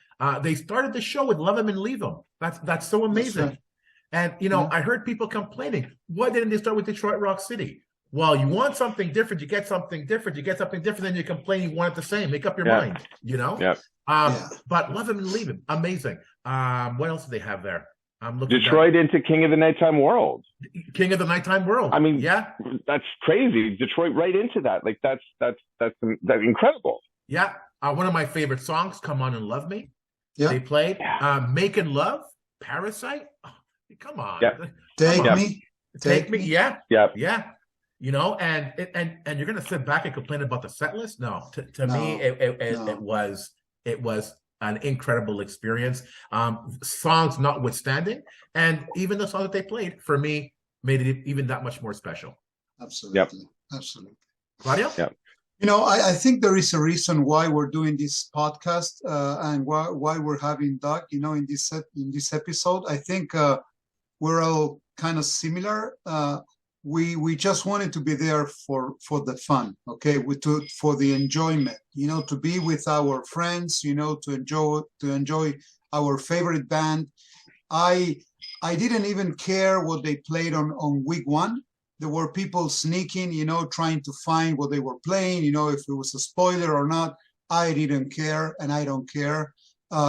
they started the show with Love 'Em and Leave 'Em. That's so amazing. That's right. And, you know, I heard people complaining, why didn't they start with Detroit Rock City? Well, you want something different, you get something different, then you complain you want it the same. Make up your mind, you know? But Love 'Em and Leave 'Em, amazing. What else do they have there? Detroit into King of the Nighttime World. King of the Nighttime World. I mean, that's crazy. Detroit right into that. Like, that's incredible. Yeah. One of my favorite songs, Come On and Love Me. They played Making Love, Parasite. Oh, come on. Take me. Yeah. You know, and you're gonna sit back and complain about the set list? No. To me, it was an incredible experience. Songs notwithstanding, and even the song that they played, for me, made it even that much more special. Absolutely. Absolutely. Claudio? I think there is a reason why we're doing this podcast and why we're having Doug, in this episode. I think we're all kind of similar. We just wanted to be there for the fun, okay, for the enjoyment, to be with our friends, to enjoy our favorite band. I didn't even care what they played on week one. There were people sneaking, trying to find what they were playing, if it was a spoiler or not. I didn't care, and I don't care.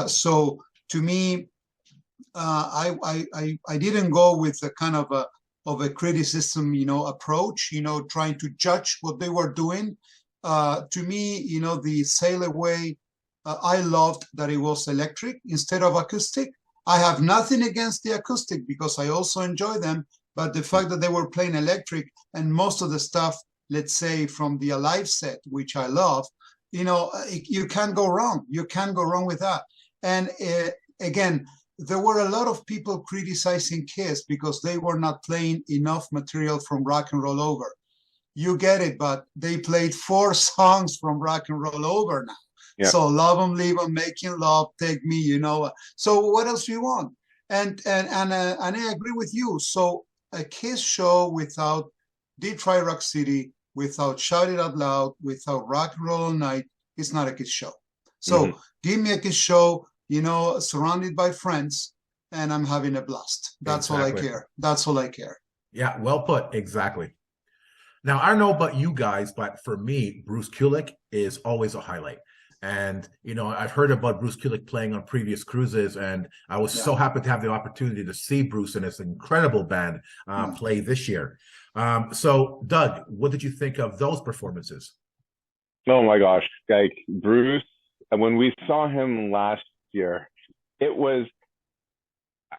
So to me, I didn't go with a kind of a criticism, approach, trying to judge what they were doing. To me, the Sail Away, I loved that it was electric instead of acoustic. I have nothing against the acoustic because I also enjoy them, but the fact that they were playing electric and most of the stuff, let's say from the Alive set, which I love, you can't go wrong. You can't go wrong with that. And again, there were a lot of people criticizing KISS because they were not playing enough material from Rock and Roll Over. You get it, but they played 4 songs from Rock and Roll Over now. Yeah. So Love 'Em, Leave 'Em, Making Love, Take Me, So what else do you want? And I agree with you. So a KISS show without Detroit Rock City, without Shout It Out Loud, without Rock and Roll All Night, is not a KISS show. So give me a KISS show, surrounded by friends, and I'm having a blast. That's all I care. That's all I care. Yeah, well put. Exactly. Now, I don't know about you guys, but for me, Bruce Kulick is always a highlight. And, I've heard about Bruce Kulick playing on previous cruises, and I was so happy to have the opportunity to see Bruce and his incredible band play this year. So, Doug, what did you think of those performances? Oh, my gosh. Like, Bruce, when we saw him last year, it was,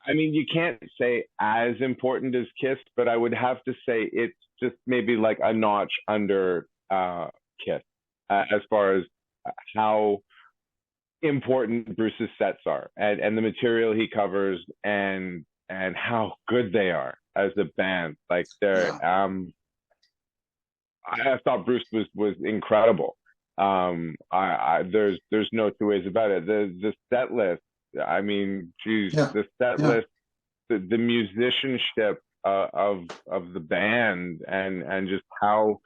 you can't say as important as KISS, but I would have to say it's just maybe like a notch under KISS as far as how important Bruce's sets are and the material he covers and how good they are as a band. Like they're I thought Bruce was incredible. There's no two ways about it. The set list, the set list, the musicianship of the band and just how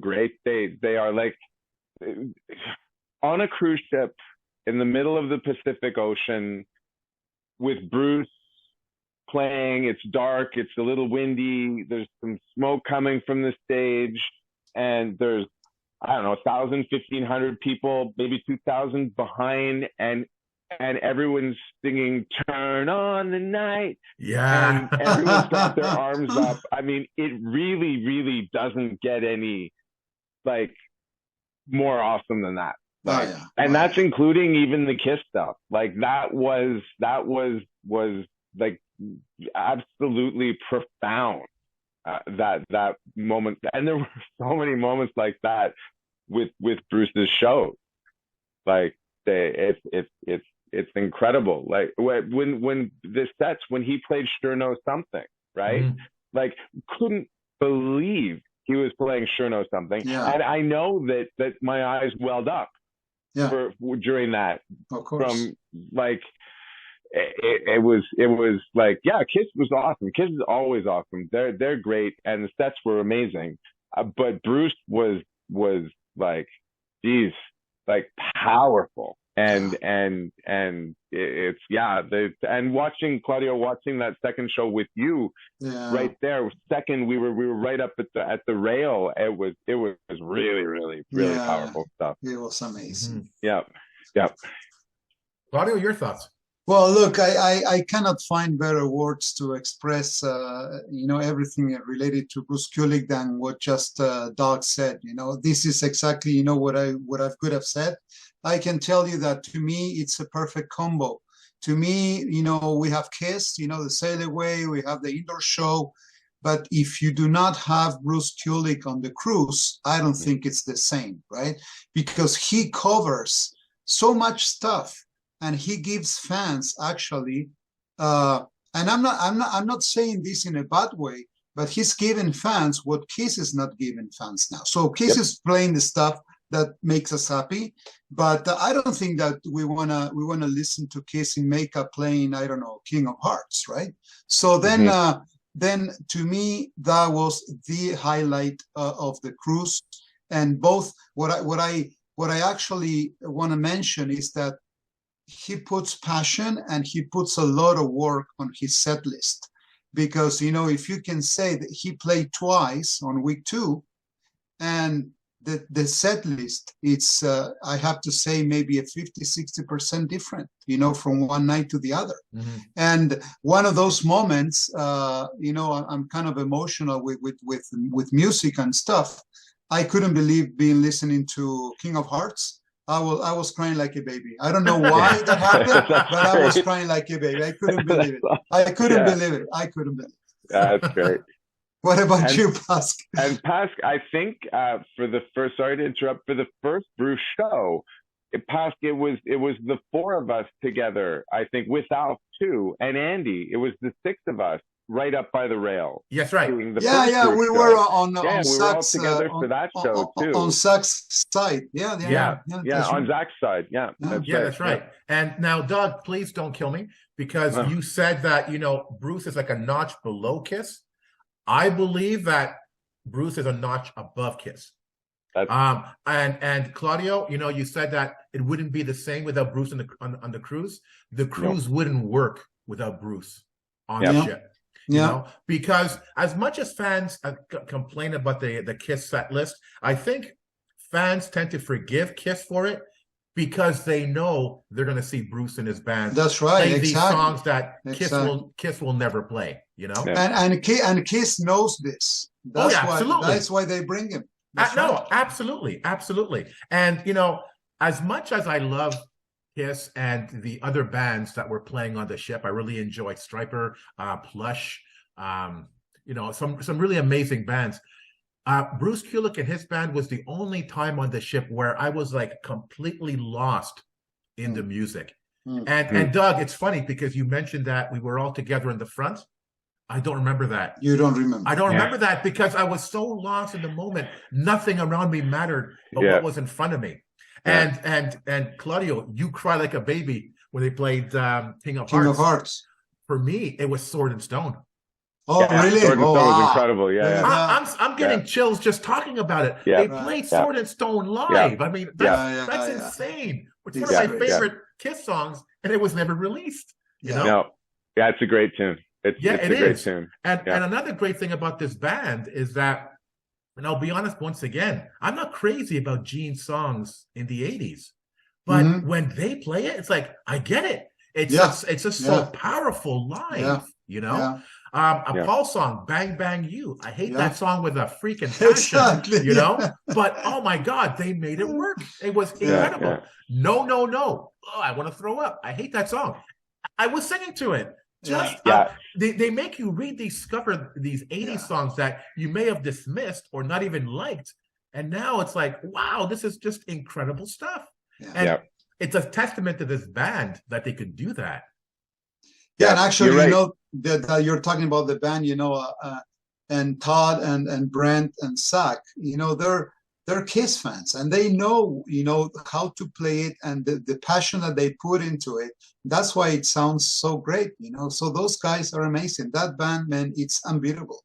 great they are. Like on a cruise ship in the middle of the Pacific Ocean with Bruce playing, it's dark, it's a little windy, there's some smoke coming from the stage, and there's, 1,000, 1,500 people, maybe 2,000 behind, and everyone's singing "Turn on the Night." Yeah. And everyone's got their arms up. It really, really doesn't get any, more awesome than that. And that's including even the KISS stuff. That was absolutely profound. That moment, and there were so many moments like that with Bruce's shows. It's incredible. When the sets, when he played Sure Know Something, right? Couldn't believe he was playing Sure Know Something. And I know that my eyes welled up during that. Of course. From it was KISS was awesome. KISS is always awesome. They're great, and the sets were amazing. But Bruce was powerful, and it's and watching that second show with you right there. Second, we were right up at the rail. It was really, really, really powerful stuff. It was amazing. Yeah. Claudio, your thoughts? Well, look, I cannot find better words to express, everything related to Bruce Kulick than what just Doug said. This is exactly, what I could have said. I can tell you that to me, it's a perfect combo. To me, we have KISS, the Sail Away, we have the indoor show. But if you do not have Bruce Kulick on the cruise, I don't think it's the same, right? Because he covers so much stuff. And he gives fans actually, and I'm not saying this in a bad way, but he's giving fans what KISS is not giving fans now. So KISS Yep. is playing the stuff that makes us happy, but I don't think that we wanna listen to KISS in makeup playing, I don't know, King of Hearts, right? So then to me that was the highlight of the cruise. And both what I actually want to mention is that he puts passion and he puts a lot of work on his set list, because if you can say that he played twice on week 2, and the set list, it's I have to say maybe a 50-60% different, from one night to the other. Mhm. And one of those moments, I'm kind of emotional with music and stuff. I couldn't believe listening to King of Hearts. I was crying like a baby. I don't know why that happened, but I was crying like a baby. I couldn't believe it. I couldn't believe it. That's great. What about And- you, Pasc? And Pasc, I think sorry to interrupt, for the first Bruce show, Pasc, it was the 4 of us together, I think, with Alf too, and Andy. It was the 6 of us right up by the rail. Yes, right. doing the Yeah, first Bruce we show. were on Yeah, we were all Zach's, together for that show too. on Zach's side. Yeah, Yeah, that's on right. Zach's side. Yeah, That's right. And now, Doug, please don't kill me, because you said that, Bruce is like a notch below KISS. I believe that Bruce is a notch above KISS. And Claudio, you said that it wouldn't be the same without Bruce on the cruise. The cruise wouldn't work without Bruce on the ship. Because as much as fans complain about the KISS set list, I think fans tend to forgive KISS for it, because they know they're going to see Bruce and his band That's right. play Exactly. these songs that Exactly. KISS will never play. Yeah. And KISS knows this. That's absolutely. That's why they bring him. That's No, right. absolutely. And as much as I love KISS and the other bands that were playing on the ship, I really enjoyed Stryper, Plush, some really amazing bands. Bruce Kulick and his band was the only time on the ship where I was like completely lost in the music. And Doug, it's funny because you mentioned that we were all together in the front. I don't remember that. You don't remember. I don't remember that because I was so lost in the moment. Nothing around me mattered but what was in front of me. And Claudio, you cry like a baby when they played King of Hearts. For me, it was Sword and Stone. Oh, really? Sword and Stone was incredible. I'm getting chills just talking about it. They played Sword and Stone live. I mean, that's insane. It's one of my favorite KISS songs, and it was never released. No, it's a great tune. It's a great tune. And another great thing about this band is that, and I'll be honest once again, I'm not crazy about Gene's songs in the 80s, but when they play it, it's like, I get it. It's just so powerful live, A Paul song, Bang Bang You. I hate that song with a freaking passion, but oh my God, they made it work. It was incredible. No. Oh, I want to throw up. I hate that song. I was singing to it. They make you rediscover these 80s songs that you may have dismissed or not even liked. And now it's like, wow, this is just incredible stuff. And it's a testament to this band that they could do that. And actually, that you're talking about the band, and Todd and Brent and Zach, they're KISS fans, and they know, how to play it, and the passion that they put into it. That's why it sounds so great, So those guys are amazing. That band, man, it's unbeatable.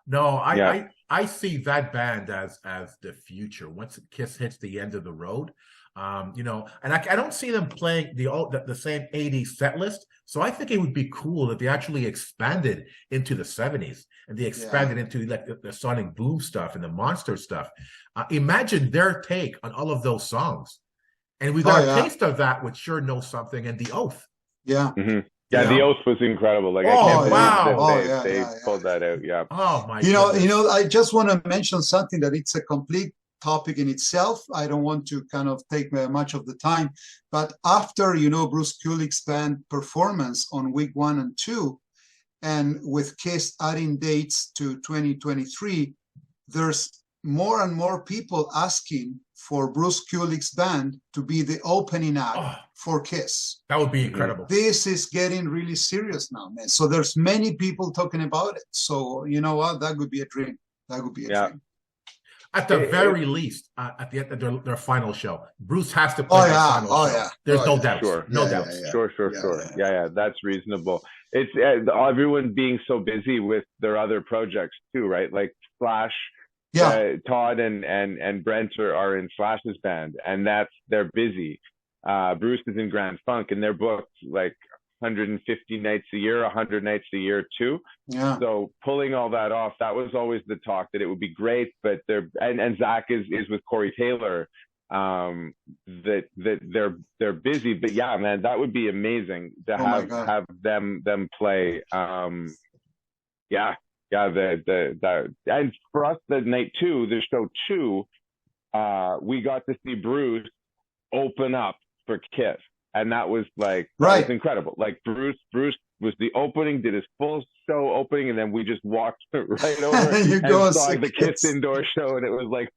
No, I see that band as the future. Once KISS hits the end of the road, and I don't see them playing the same 80s set list. So I think it would be cool if they actually expanded into the 70s and they expanded into like the Sonic Boom stuff and the Monster stuff. Imagine their take on all of those songs. And we got a taste of that with Sure Know Something and The Oath. Yeah, The Oath was incredible. Like, I can't believe they pulled that out. Yeah. Oh my goodness. I just want to mention something that it's a complete topic in itself. I don't want to kind of take much of the time, but after Bruce Kulick's band performance on week 1 and 2, and with KISS adding dates to 2023, there's more and more people asking for Bruce Kulick's band to be the opening act for KISS. That would be incredible. This is getting really serious now, man. So there's many people talking about it. So you know what? That would be a dream. That would be a dream. At the very least, at the end of their final show, Bruce has to play that final show. Yeah. There's no doubt. Sure. No doubt. Sure. Yeah, that's reasonable. It's everyone being so busy with their other projects too, right? Like Slash, Todd and Brent are in Slash's band, and they're busy. Bruce is in Grand Funk, and they're booked like 150 nights a year, 100 nights a year too. Yeah. So pulling all that off, that was always the talk, that it would be great, but and Zach is with Corey Taylor, that they're busy. But yeah, man, that would be amazing to have them play. And for us, the night two, the show two, we got to see Bruce open up for KISS. And that was like, that was incredible. Like Bruce was the opening, did his full show opening, and then we just walked right over and saw the KISS indoor show, and it was like,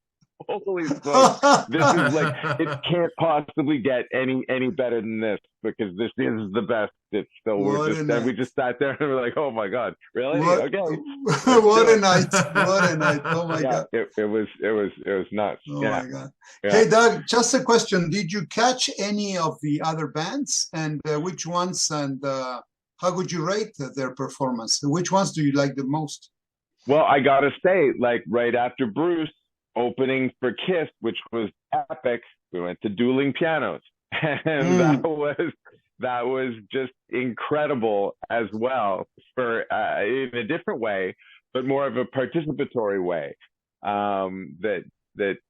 holy smokes, this is like, it can't possibly get any better than this, because this is the best. It's so we just sat there and we're like, oh my God, really? Okay. What a night. What a night. Oh my God. It was nuts. Oh my God. Hey Doug, just a question. Did you catch any of the other bands, and which ones, and how would you rate their performance? Which ones do you like the most? Well, I gotta say, like right after Bruce, opening for KISS, which was epic, we went to Dueling Pianos, and that was just incredible as well, for in a different way, but more of a participatory way, that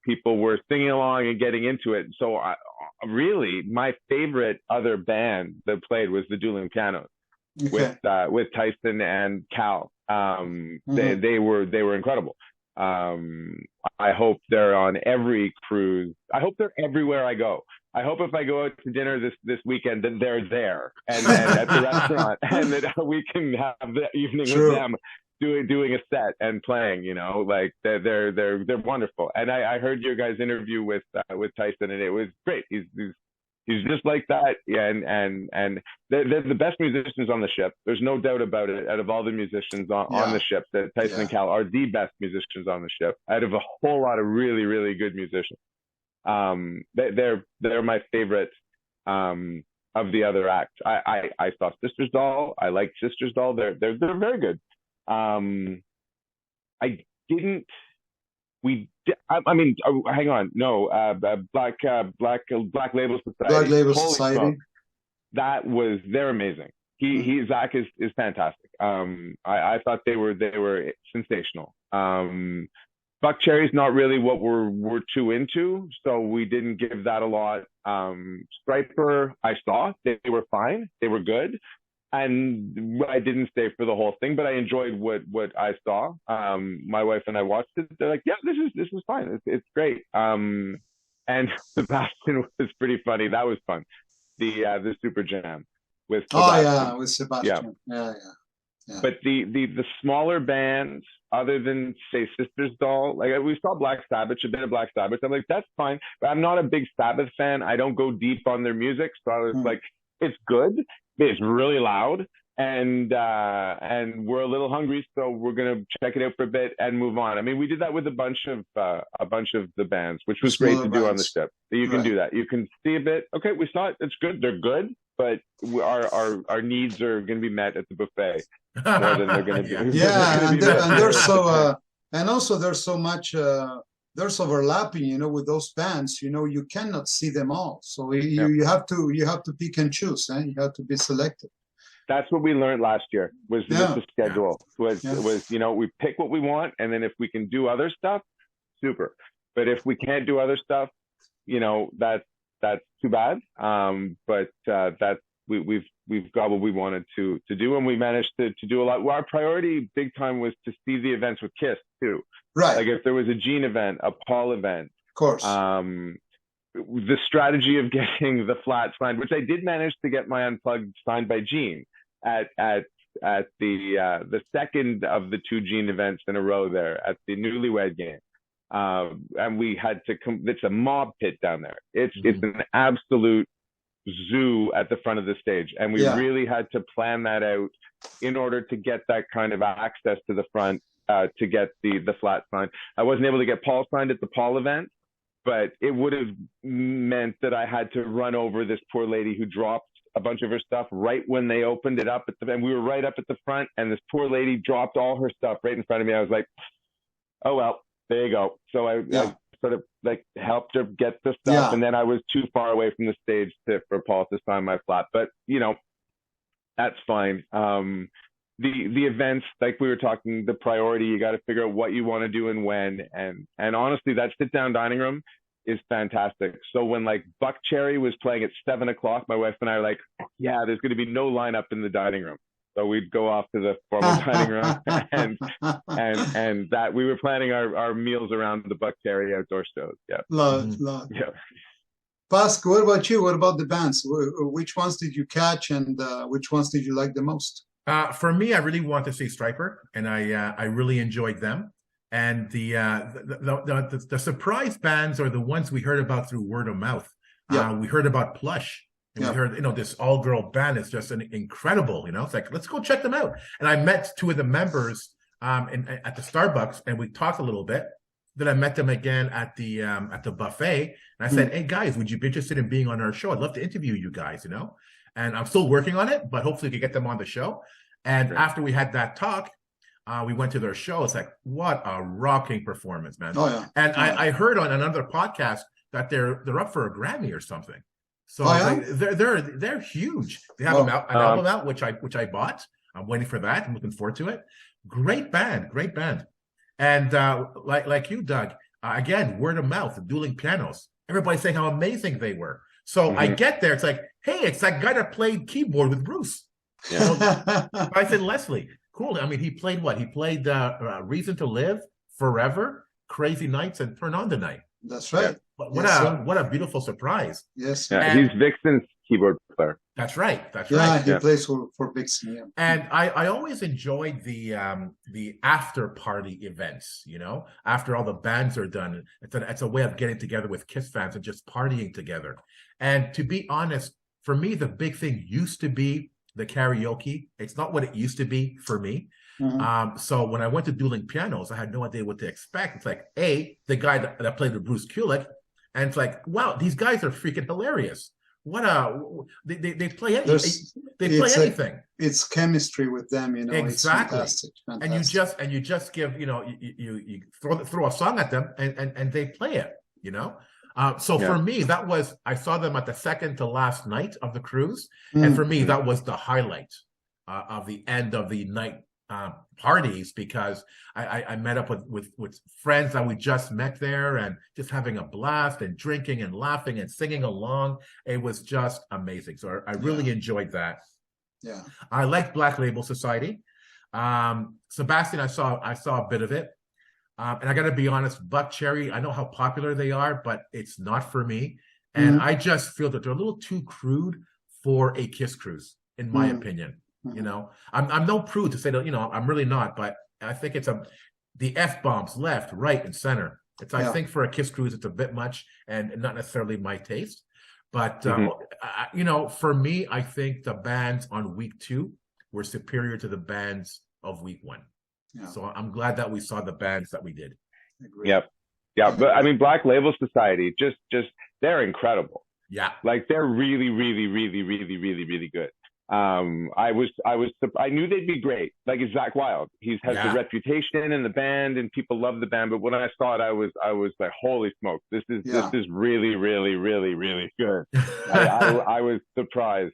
people were singing along and getting into it. So really, my favorite other band that played was the Dueling Pianos, with Tyson and Cal. They were incredible. I hope they're on every cruise. I hope they're everywhere I go. I hope if I go out to dinner this weekend, that they're there and at the restaurant, and that we can have the evening with them doing a set and playing. You know, like they're wonderful. And I heard your guys' interview with Tyson, and it was great. He's just like that, and they're the best musicians on the ship. There's no doubt about it. Out of all the musicians on the ship, that Tyson and Cal are the best musicians on the ship, out of a whole lot of really, really good musicians. They're my favorite of the other acts. I saw Sisters Doll. I like Sisters Doll. They're very good. I mean, hang on. No, Black Label Society. Black Label Society. They're amazing. Zach is fantastic. I thought they were sensational. Buck Cherry's not really what we're too into, so we didn't give that a lot. Striper, I saw, they were fine. They were good. And I didn't stay for the whole thing, but I enjoyed what I saw. My wife and I watched it. They're like, yeah, this is fine. It's great. And Sebastian was pretty funny. That was fun. The Super Jam with Sebastian. With Sebastian. Yeah. But the smaller bands, other than say Sisters Doll, like we saw Black Sabbath, a bit of Black Sabbath. I'm like, that's fine, but I'm not a big Sabbath fan. I don't go deep on their music, so I was like, it's good. It's really loud, and we're a little hungry, so we're gonna check it out for a bit and move on. I mean, we did that with a bunch of the bands, which was great to do on the ship. You can do that. You can see a bit. Okay, we saw it. It's good. They're good, but our needs are going to be met at the buffet more than they're going to be. And there's so and also there's so much. There's overlapping, with those bands. You cannot see them all, so you have to pick and choose, and you have to be selective. That's what we learned last year. Was the schedule was we pick what we want, and then if we can do other stuff, super. But if we can't do other stuff, that's too bad. But that's we've got what we wanted to do, and we managed to do a lot. Well, our priority, big time, was to see the events with KISS too. Right. Like if there was a Gene event, a Paul event, of course. The strategy of getting the flat signed, which I did manage to get my Unplugged signed by Gene at the second of the two Gene events in a row there at the Newlywed game. And we had to it's a mob pit down there. It's an absolute zoo at the front of the stage, and we Yeah. really had to plan that out in order to get that kind of access to the front, to get the flat sign. I wasn't able to get Paul signed at the Paul event, but it would have meant that I had to run over this poor lady who dropped a bunch of her stuff right when they opened it up and we were right up at the front, and this poor lady dropped all her stuff right in front of me. I was like, oh well, there you go. So I sort of like helped her get the stuff, and then I was too far away from the stage for Paul to sign my flat. But you know, that's fine. The events, like we were talking, the priority, you got to figure out what you want to do and when. And honestly, that sit down dining room is fantastic. So when like Buck Cherry was playing at 7 o'clock, my wife and I are like, yeah, there's going to be no lineup in the dining room. So we'd go off to the formal dining room, and that we were planning our meals around the Buck Cherry outdoor shows. Yeah. Love. Yeah. Pascal, what about you? What about the bands? Which ones did you catch, and which ones did you like the most? For me, I really want to see Striper, and I really enjoyed them. And the surprise bands are the ones we heard about through word of mouth. Yeah. We heard about Plush, and we heard, this all-girl band is just incredible. It's like, let's go check them out. And I met two of the members at the Starbucks, and we talked a little bit. Then I met them again at the buffet, and I said, "Hey guys, would you be interested in being on our show? I'd love to interview you guys." And I'm still working on it, but hopefully we can get them on the show. And after we had that talk, we went to their show. It's like, what a rocking performance, man! Oh yeah. And I heard on another podcast that they're up for a Grammy or something. So they're huge. They have an album out, which I bought. I'm waiting for that. I'm looking forward to it. Great band. And like you, Doug, again, word of mouth, dueling pianos. Everybody's saying how amazing they were. So I get there. It's like, hey, it's that guy that played keyboard with Bruce. Yeah. I said, Leslie, cool. I mean, he played what? He played Reason to Live, Forever, Crazy Nights, and Turn On the Night. That's right. Yeah. What a beautiful surprise. Yes. Yeah, he's Vixen's keyboard player. That's right. Yeah, he plays for Vixen. Yeah. And I always enjoyed the after party events. After all the bands are done, it's a way of getting together with KISS fans and just partying together. And to be honest, for me, the big thing used to be the karaoke. It's not what it used to be for me. So when I went to dueling pianos, I had no idea what to expect. It's like, the guy that played with Bruce Kulick, and it's like, wow, these guys are freaking hilarious. What they play anything. They play anything. It's chemistry with them, Exactly. It's fantastic. And you just give, you throw a song at them and they play it, So for me, I saw them at the second to last night of the cruise. And for me, that was the highlight of the end of the night parties, because I met up with friends that we just met there, and just having a blast and drinking and laughing and singing along. It was just amazing. So I really enjoyed that. Yeah. I liked Black Label Society. Sebastian, I saw a bit of it. And I got to be honest, Buck Cherry, I know how popular they are, but it's not for me. And I just feel that they're a little too crude for a KISS cruise, in my opinion. I'm no prude to say that, I'm really not, but I think it's the F-bombs left, right, and center. I think for a KISS cruise, it's a bit much and not necessarily my taste. But, for me, I think the bands on week 2 were superior to the bands of week 1. Yeah. So I'm glad that we saw the bands that we did. Yep. Yeah. But I mean, Black Label Society, just they're incredible. Yeah. Like they're really, really, really, really, really, really good. I knew they'd be great. Like it's Zach Wilde. He has the reputation in the band and people love the band. But when I saw it, I was like, holy smokes, this is really, really, really, really good. I was surprised,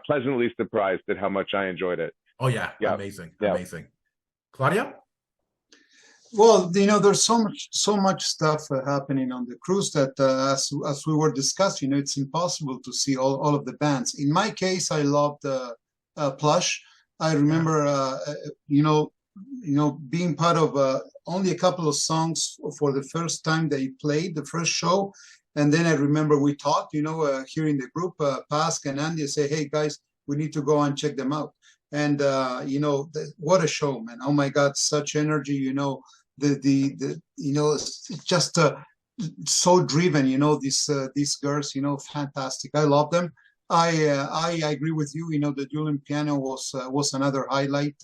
pleasantly surprised at how much I enjoyed it. Oh yeah. Amazing. Claudia? Well, there's so much stuff happening on the cruise that, as we were discussing, it's impossible to see all of the bands. In my case, I loved Plush. I remember, being part of only a couple of songs for the first time they played the first show, and then I remember we talked, here in the group, Pascal and Andy say, "Hey guys, we need to go and check them out." And what a show, man! Oh my God, such energy! It's just so driven, these girls, fantastic. I love them. I agree with you. The dueling piano was another highlight,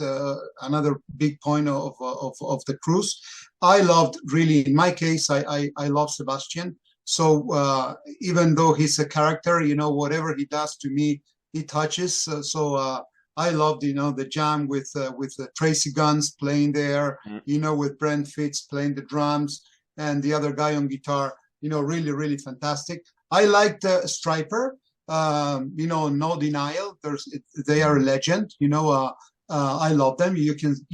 another big point of the cruise. I loved, really, in my case, I love Sebastian. So even though he's a character, whatever he does to me, he touches. I loved, the jam with Tracy Guns playing there, with Brent Fitz playing the drums and the other guy on guitar, really, really fantastic. I liked Striper, no denial. They are a legend, I love them. You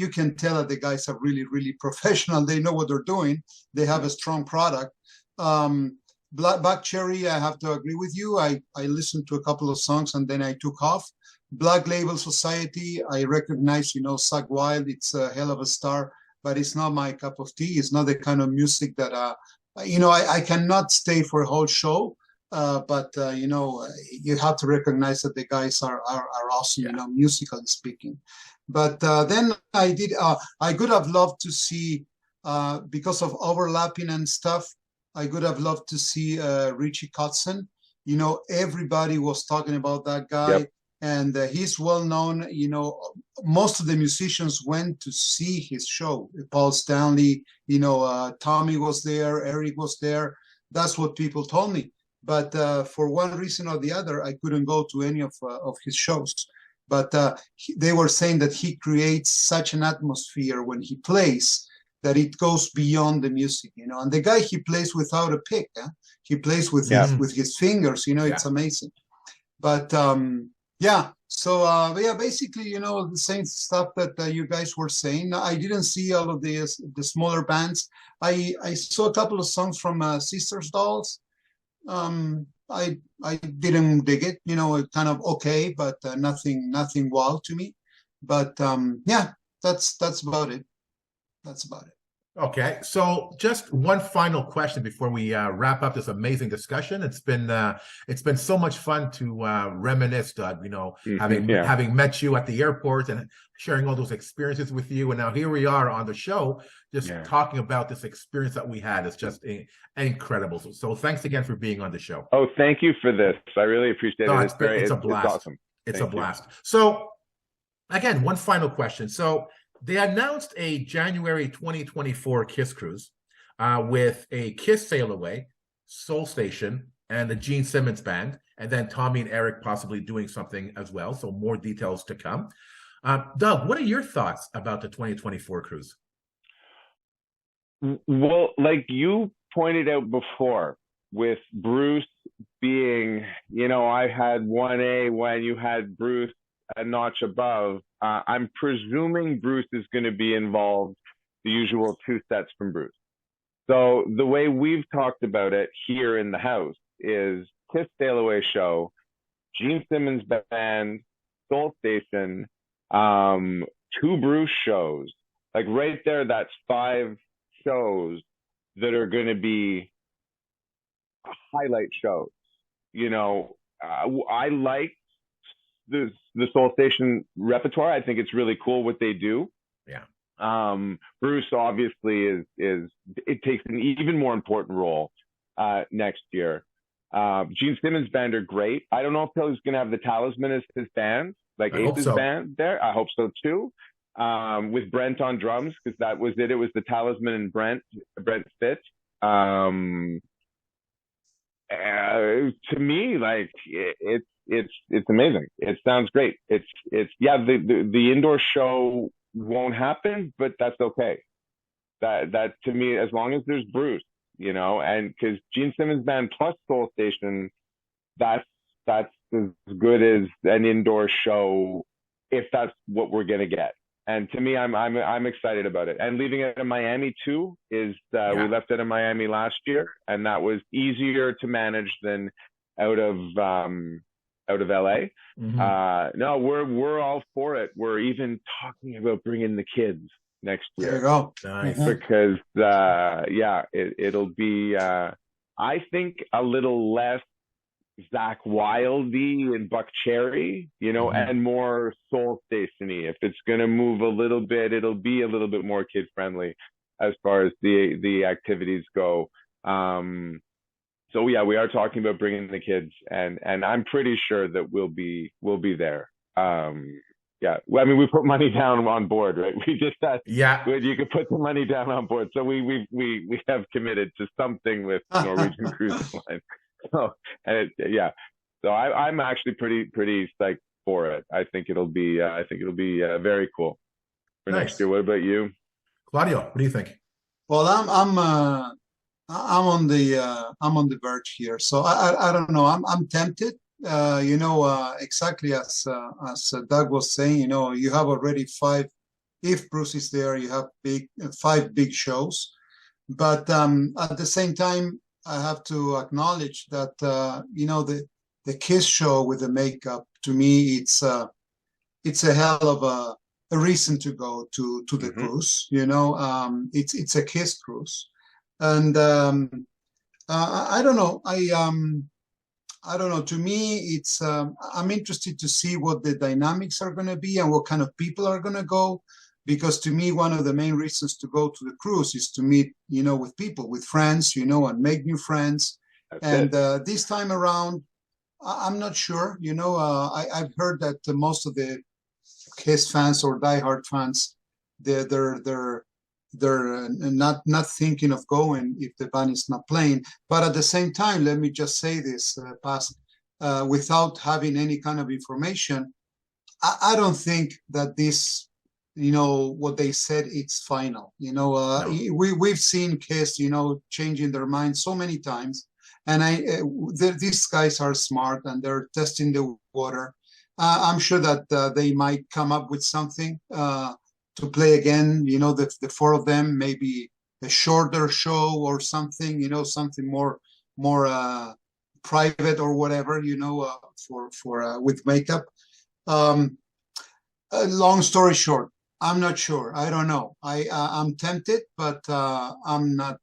can tell that the guys are really, really professional. They know what they're doing. They have a strong product. Black Cherry, I have to agree with you. I listened to a couple of songs and then I took off. Black Label Society, I recognize, Zach Wild, it's a hell of a star, but it's not my cup of tea. It's not the kind of music that, I cannot stay for a whole show. But you have to recognize that the guys are awesome, musically speaking. But then I could have loved to see, because of overlapping and stuff, I could have loved to see Richie Kotzen. Everybody was talking about that guy. Yep. And he's well known. Most of the musicians went to see his show. Paul Stanley, Tommy was there, Eric was there. That's what people told me. But for one reason or the other, I couldn't go to any of his shows. But they were saying that he creates such an atmosphere when he plays that it goes beyond the music, And the guy, he plays without a pick. He plays with his fingers, It's amazing. But so basically, the same stuff that you guys were saying. I didn't see all of the smaller bands. I saw a couple of songs from Sisters Dolls. I didn't dig it, kind of okay, but nothing wow to me. But that's about it. Okay, so just one final question before we wrap up this amazing discussion. It's been so much fun to reminisce, Doug. Having met you at the airport and sharing all those experiences with you, and now here we are on the show, just talking about this experience that we had. It's just incredible. So thanks again for being on the show. Oh, thank you for this. I really appreciate it. It's a blast. It's awesome. It's a blast. So again, one final question. So they announced a January 2024 KISS Cruise with a KISS Sail Away, Soul Station, and the Gene Simmons Band, and then Tommy and Eric possibly doing something as well. So more details to come. Doug, what are your thoughts about the 2024 cruise? Well, like you pointed out before, with Bruce being, I had 1A when you had Bruce a notch above. I'm presuming Bruce is going to be involved, the usual 2 sets from Bruce. So the way we've talked about it here in the house is KISS Sail Away show, Gene Simmons Band, Soul Station, 2 Bruce shows. Like right there, that's 5 shows that are going to be highlight shows. I like the Soul Station repertoire. I think it's really cool what they do. Yeah. Bruce obviously is it takes an even more important role next year. Gene Simmons Band are great. I don't know if he's going to have the Talisman as his band, like Ace's band there. I hope so too. With Brent on drums, because that was it. It was the Talisman and Brent Fitz. To me, like it's amazing. It sounds great. The indoor show won't happen, but that's okay. That to me, as long as there's Bruce, and because Gene Simmons Band plus Soul Station, that's as good as an indoor show if that's what we're gonna get. And to me, I'm excited about it. And leaving it in Miami too is we left it in Miami last year, and that was easier to manage than out of LA. Mm-hmm. No, we're all for it. We're even talking about bringing the kids next year. There you go. Nice. Because it'll be I think a little less Zach Wildy and Buck Cherry, and more Soul Station-y. If it's gonna move a little bit, it'll be a little bit more kid friendly as far as the activities go. So yeah, we are talking about bringing the kids, and I'm pretty sure that we'll be there. Yeah, well, I mean, we put money down on board, right? We just had, Yeah, you could put the money down on board, so we have committed to something with Norwegian Cruise Line. So yeah, so I'm actually pretty psyched for it. I think it'll be very cool for next nice. year. What about you? Claudio, what do you think? Well, I'm on the verge here, so I don't know. I'm tempted. Exactly as Doug was saying. You have already five. If Bruce is there, you have five big shows. But at the same time, I have to acknowledge that the Kiss show with the makeup, to me, it's a hell of a reason to go to the cruise. It's a Kiss cruise, and I don't know. I don't know. To me, it's I'm interested to see what the dynamics are going to be and what kind of people are going to go. Because to me, one of the main reasons to go to the cruise is to meet, with people, with friends, and make new friends. And this time around, I'm not sure. I've heard that most of the Kiss fans or diehard fans, they're not thinking of going if the band is not playing. But at the same time, let me just say this, without having any kind of information, I don't think that this, what they said, it's final. No. We've seen Kiss, changing their mind so many times, and these guys are smart and they're testing the water. I'm sure that they might come up with something to play again. The four of them, maybe a shorter show or something. Something more private or whatever. For with makeup. Long story short, I'm not sure. I don't know. I'm tempted, but I'm not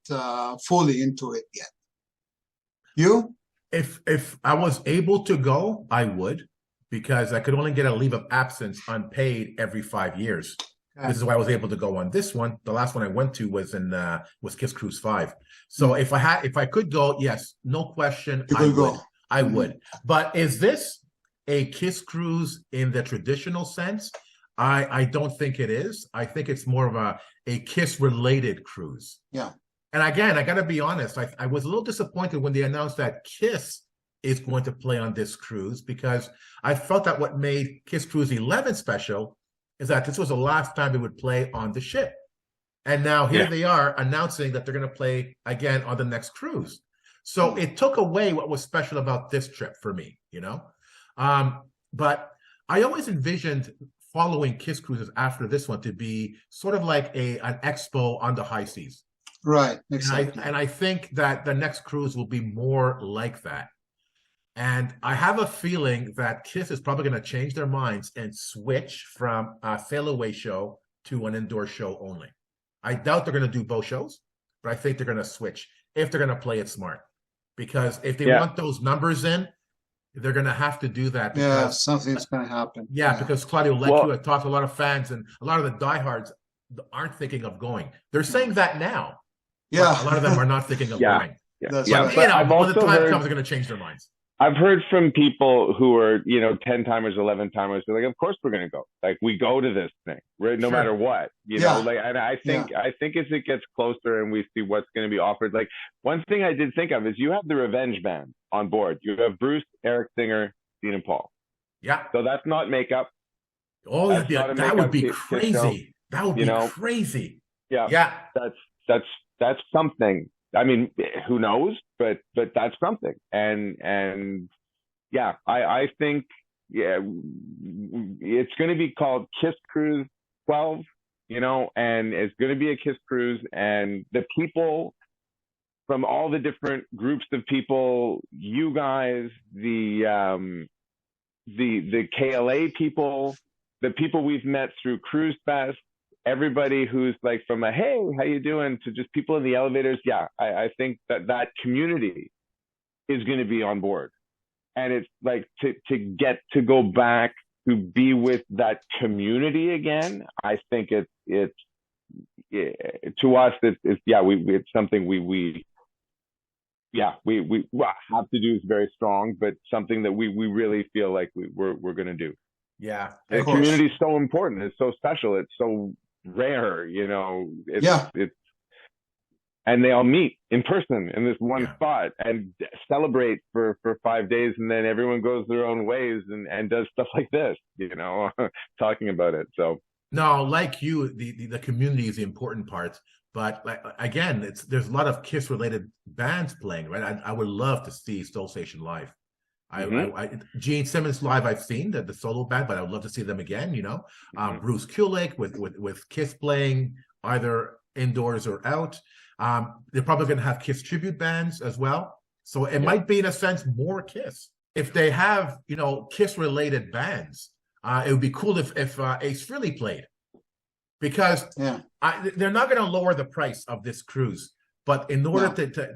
fully into it yet. You? If I was able to go, I would, because I could only get a leave of absence unpaid every 5 years. Okay. This is why I was able to go on this one. The last one I went to was was KISS Cruise V. So if I could go, yes, no question, You I could would. go. I would. But is this a KISS Cruise in the traditional sense? I don't think it is. I think it's more of a KISS related cruise. Yeah. And again, I got to be honest, I was a little disappointed when they announced that KISS is going to play on this cruise, because I felt that what made KISS Cruise XI special is that this was the last time they would play on the ship. And now here they are announcing that they're going to play again on the next cruise. So it took away what was special about this trip for me, But I always envisioned following KISS cruises after this one to be sort of like an expo on the high seas. Right, exactly. And I think that the next cruise will be more like that. And I have a feeling that KISS is probably going to change their minds and switch from a sail-away show to an indoor show only. I doubt they're going to do both shows, but I think they're going to switch if they're going to play it smart. Because if they want those numbers in, they're going to have to do that. Because, something's going to happen. Yeah, because Claudio, like you had talked to a lot of fans, and a lot of the diehards aren't thinking of going. They're saying that now. Yeah. A lot of them are not thinking of going. That's Yeah, right. but When the time comes, they're going to change their minds. I've heard from people who are, 10 timers, 11 timers. They're like, of course we're going to go. Like, we go to this thing, right? No matter what, and I think as it gets closer and we see what's going to be offered, like, one thing I did think of is you have the Revenge Band on board. You have Bruce, Eric Singer, Dean and Paul. Yeah. So that's not makeup. Oh, that would be crazy. That would be crazy. Yeah. Yeah. That's something. I mean, who knows? But that's something. And yeah, I think it's going to be called KISS Cruise 12, and it's going to be a KISS cruise, and the people from all the different groups of people, you guys, the KLA people, the people we've met through Cruise Fest, everybody who's like from a, hey, how you doing, to just people in the elevators. Yeah, I think that community is going to be on board. And it's like to get to go back to be with that community again. I think it's to us, it's something we yeah, we have to do is very strong, but something that we really feel like we're going to do. Yeah. The Of course. community is so important. It's so special. It's so rare. You know, Yeah. and they all meet in person in this one Yeah. spot and celebrate for 5 days, and then everyone goes their own ways and does stuff like this. You know, talking about it. So. No, like you, the community is the important part. But like, again, there's a lot of KISS related bands playing, right? I would love to see Soul Station live. Gene Simmons live I've seen the solo band, but I would love to see them again. You know, Bruce Kulick with KISS playing either indoors or out. They're probably going to have KISS tribute bands as well. So it might be in a sense more KISS if they have KISS related bands. It would be cool if Ace Frehley played, because they're not going to lower the price of this cruise. But in order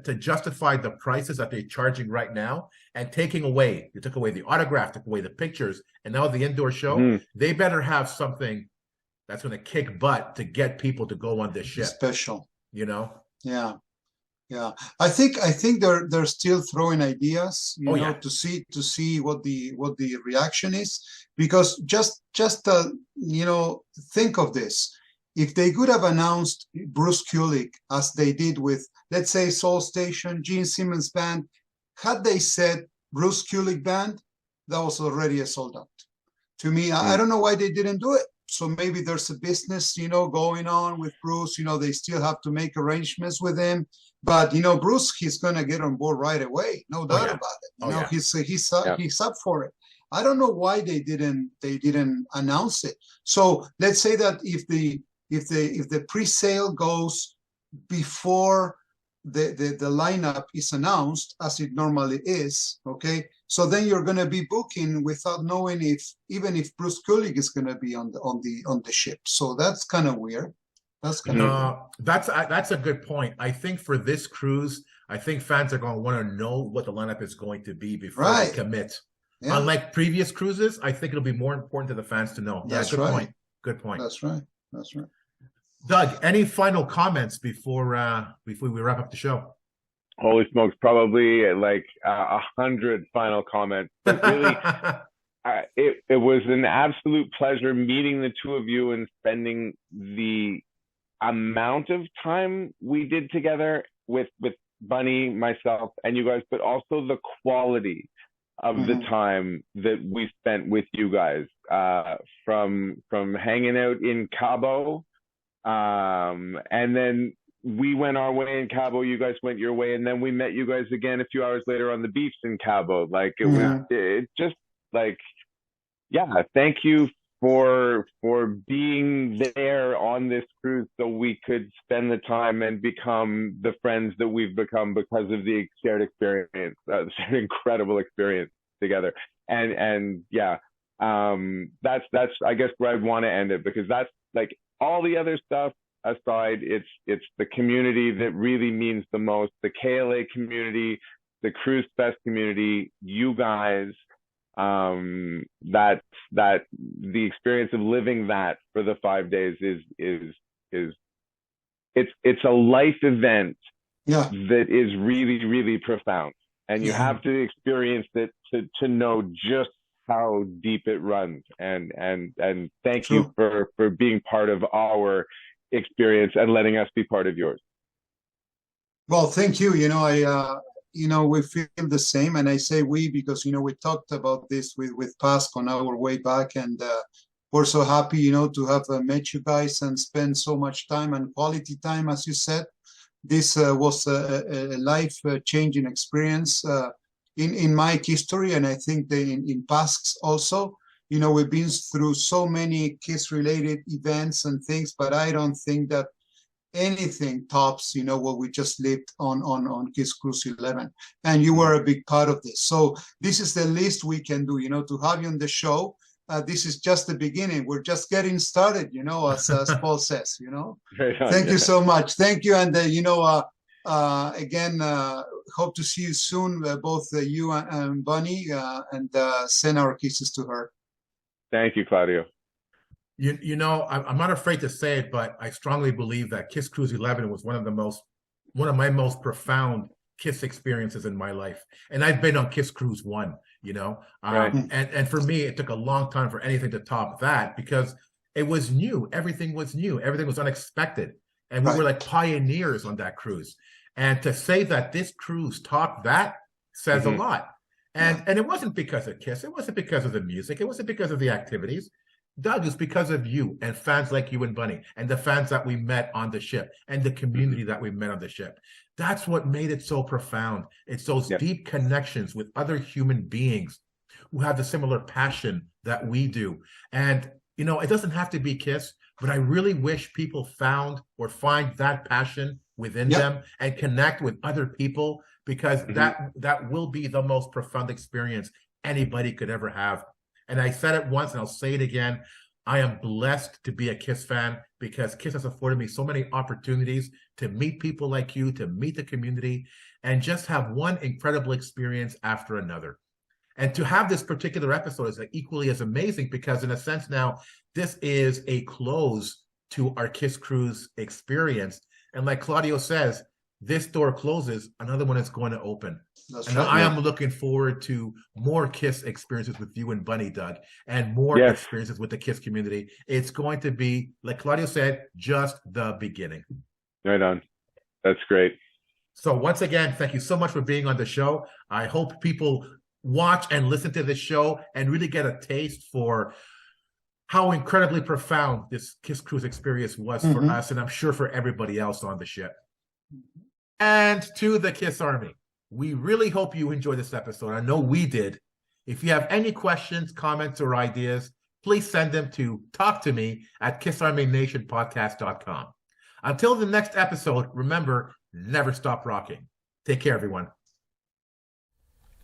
to justify the prices that they're charging right now, and they took away the autograph, took away the pictures, and now the indoor show, they better have something that's going to kick butt to get people to go on this ship. Special. Yeah. Yeah. I think they're still throwing ideas, to see what the reaction is, because just think of this. If they could have announced Bruce Kulick as they did with, let's say, Soul Station, Gene Simmons band, had they said Bruce Kulick band, that was already a sold out. To me, I don't know why they didn't do it. So maybe there's a business, going on with Bruce. They still have to make arrangements with him. But Bruce, he's gonna get on board right away, no doubt about it. He's up for it. I don't know why they didn't announce it. So let's say that if the pre-sale goes before the lineup is announced, as it normally is, okay. So then you're going to be booking without knowing if Bruce Kulick is going to be on the ship. So that's kind of weird. That's a good point. I think for this cruise, I think fans are going to want to know what the lineup is going to be before they commit. Yeah. Unlike previous cruises, I think it'll be more important to the fans to know. That's good right. point. Good point. That's right. Doug, any final comments before we wrap up the show? Holy smokes, probably like 100 final comments. But really, it was an absolute pleasure meeting the two of you and spending the amount of time we did together with Bunny, myself, and you guys, but also the quality of the time that we spent with you guys, from hanging out in Cabo, and then we went our way in Cabo, you guys went your way, and then we met you guys again a few hours later on the beach in Cabo. Like it just like, thank you for being there on this cruise so we could spend the time and become the friends that we've become because of the shared experience, an incredible experience together. And that's I guess where I'd want to end it, because that's like all the other stuff aside, it's the community that really means the most. The KLA community, the Cruise Fest community, you guys, that the experience of living that for the 5 days is it's a life event that is really, really profound, and you have to experience it to know just how deep it runs. And thank you for being part of our experience and letting us be part of yours. Well, thank you. We feel the same, and I say we because we talked about this with Pask on our way back, and we're so happy to have met you guys and spend so much time and quality time, as you said. This was a life-changing experience in my history, and I think in Pask's also. We've been through so many KISS-related events and things, but I don't think that anything tops, what we just lived on KISS Cruise 11. And you were a big part of this. So this is the least we can do, to have you on the show. This is just the beginning. We're just getting started, as Paul says, Thank you so much. Thank you. And, again, hope to see you soon, both you and Bunny, and send our kisses to her. Thank you, Claudio. I'm not afraid to say it, but I strongly believe that KISS Cruise 11 was one of my most profound KISS experiences in my life. And I've been on KISS Kruise I, you know, Right. and for me, it took a long time for anything to top that because it was new. Everything was new. Everything was unexpected. And we Right. were like pioneers on that cruise. And to say that this cruise topped that says a lot. And it wasn't because of KISS. It wasn't because of the music. It wasn't because of the activities. Doug, it's because of you and fans like you and Bunny and the fans that we met on the ship and the community that we met on the ship. That's what made it so profound. It's those deep connections with other human beings who have the similar passion that we do. And, you know, it doesn't have to be KISS, but I really wish people found or find that passion within them and connect with other people, because that will be the most profound experience anybody could ever have. And I said it once and I'll say it again. I am blessed to be a KISS fan because KISS has afforded me so many opportunities to meet people like you, to meet the community, and just have one incredible experience after another. And to have this particular episode is equally as amazing because in a sense now, this is a close to our KISS Cruise experience. And like Claudio says, this door closes, another one is going to open. That's And right. I am looking forward to more KISS experiences with you and Bunny, Doug, and more experiences with the KISS community. It's going to be, like Claudio said, just the beginning. Right on. That's great. So once again, thank you so much for being on the show. I hope people watch and listen to this show and really get a taste for how incredibly profound this KISS Cruise experience was for us, and I'm sure for everybody else on the ship. And to the KISS Army, we really hope you enjoyed this episode. I know we did. If you have any questions, comments, or ideas, please send them to talktome@kissarmynationpodcast.com. Until the next episode, remember, never stop rocking. Take care, everyone.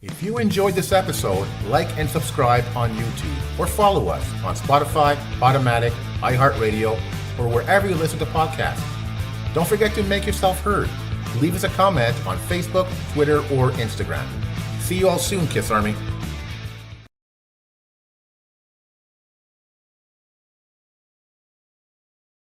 If you enjoyed this episode, like and subscribe on YouTube or follow us on Spotify, Automatic, iHeartRadio, or wherever you listen to podcasts. Don't forget to make yourself heard. Leave us a comment on Facebook, Twitter, or Instagram. See you all soon, KISS Army.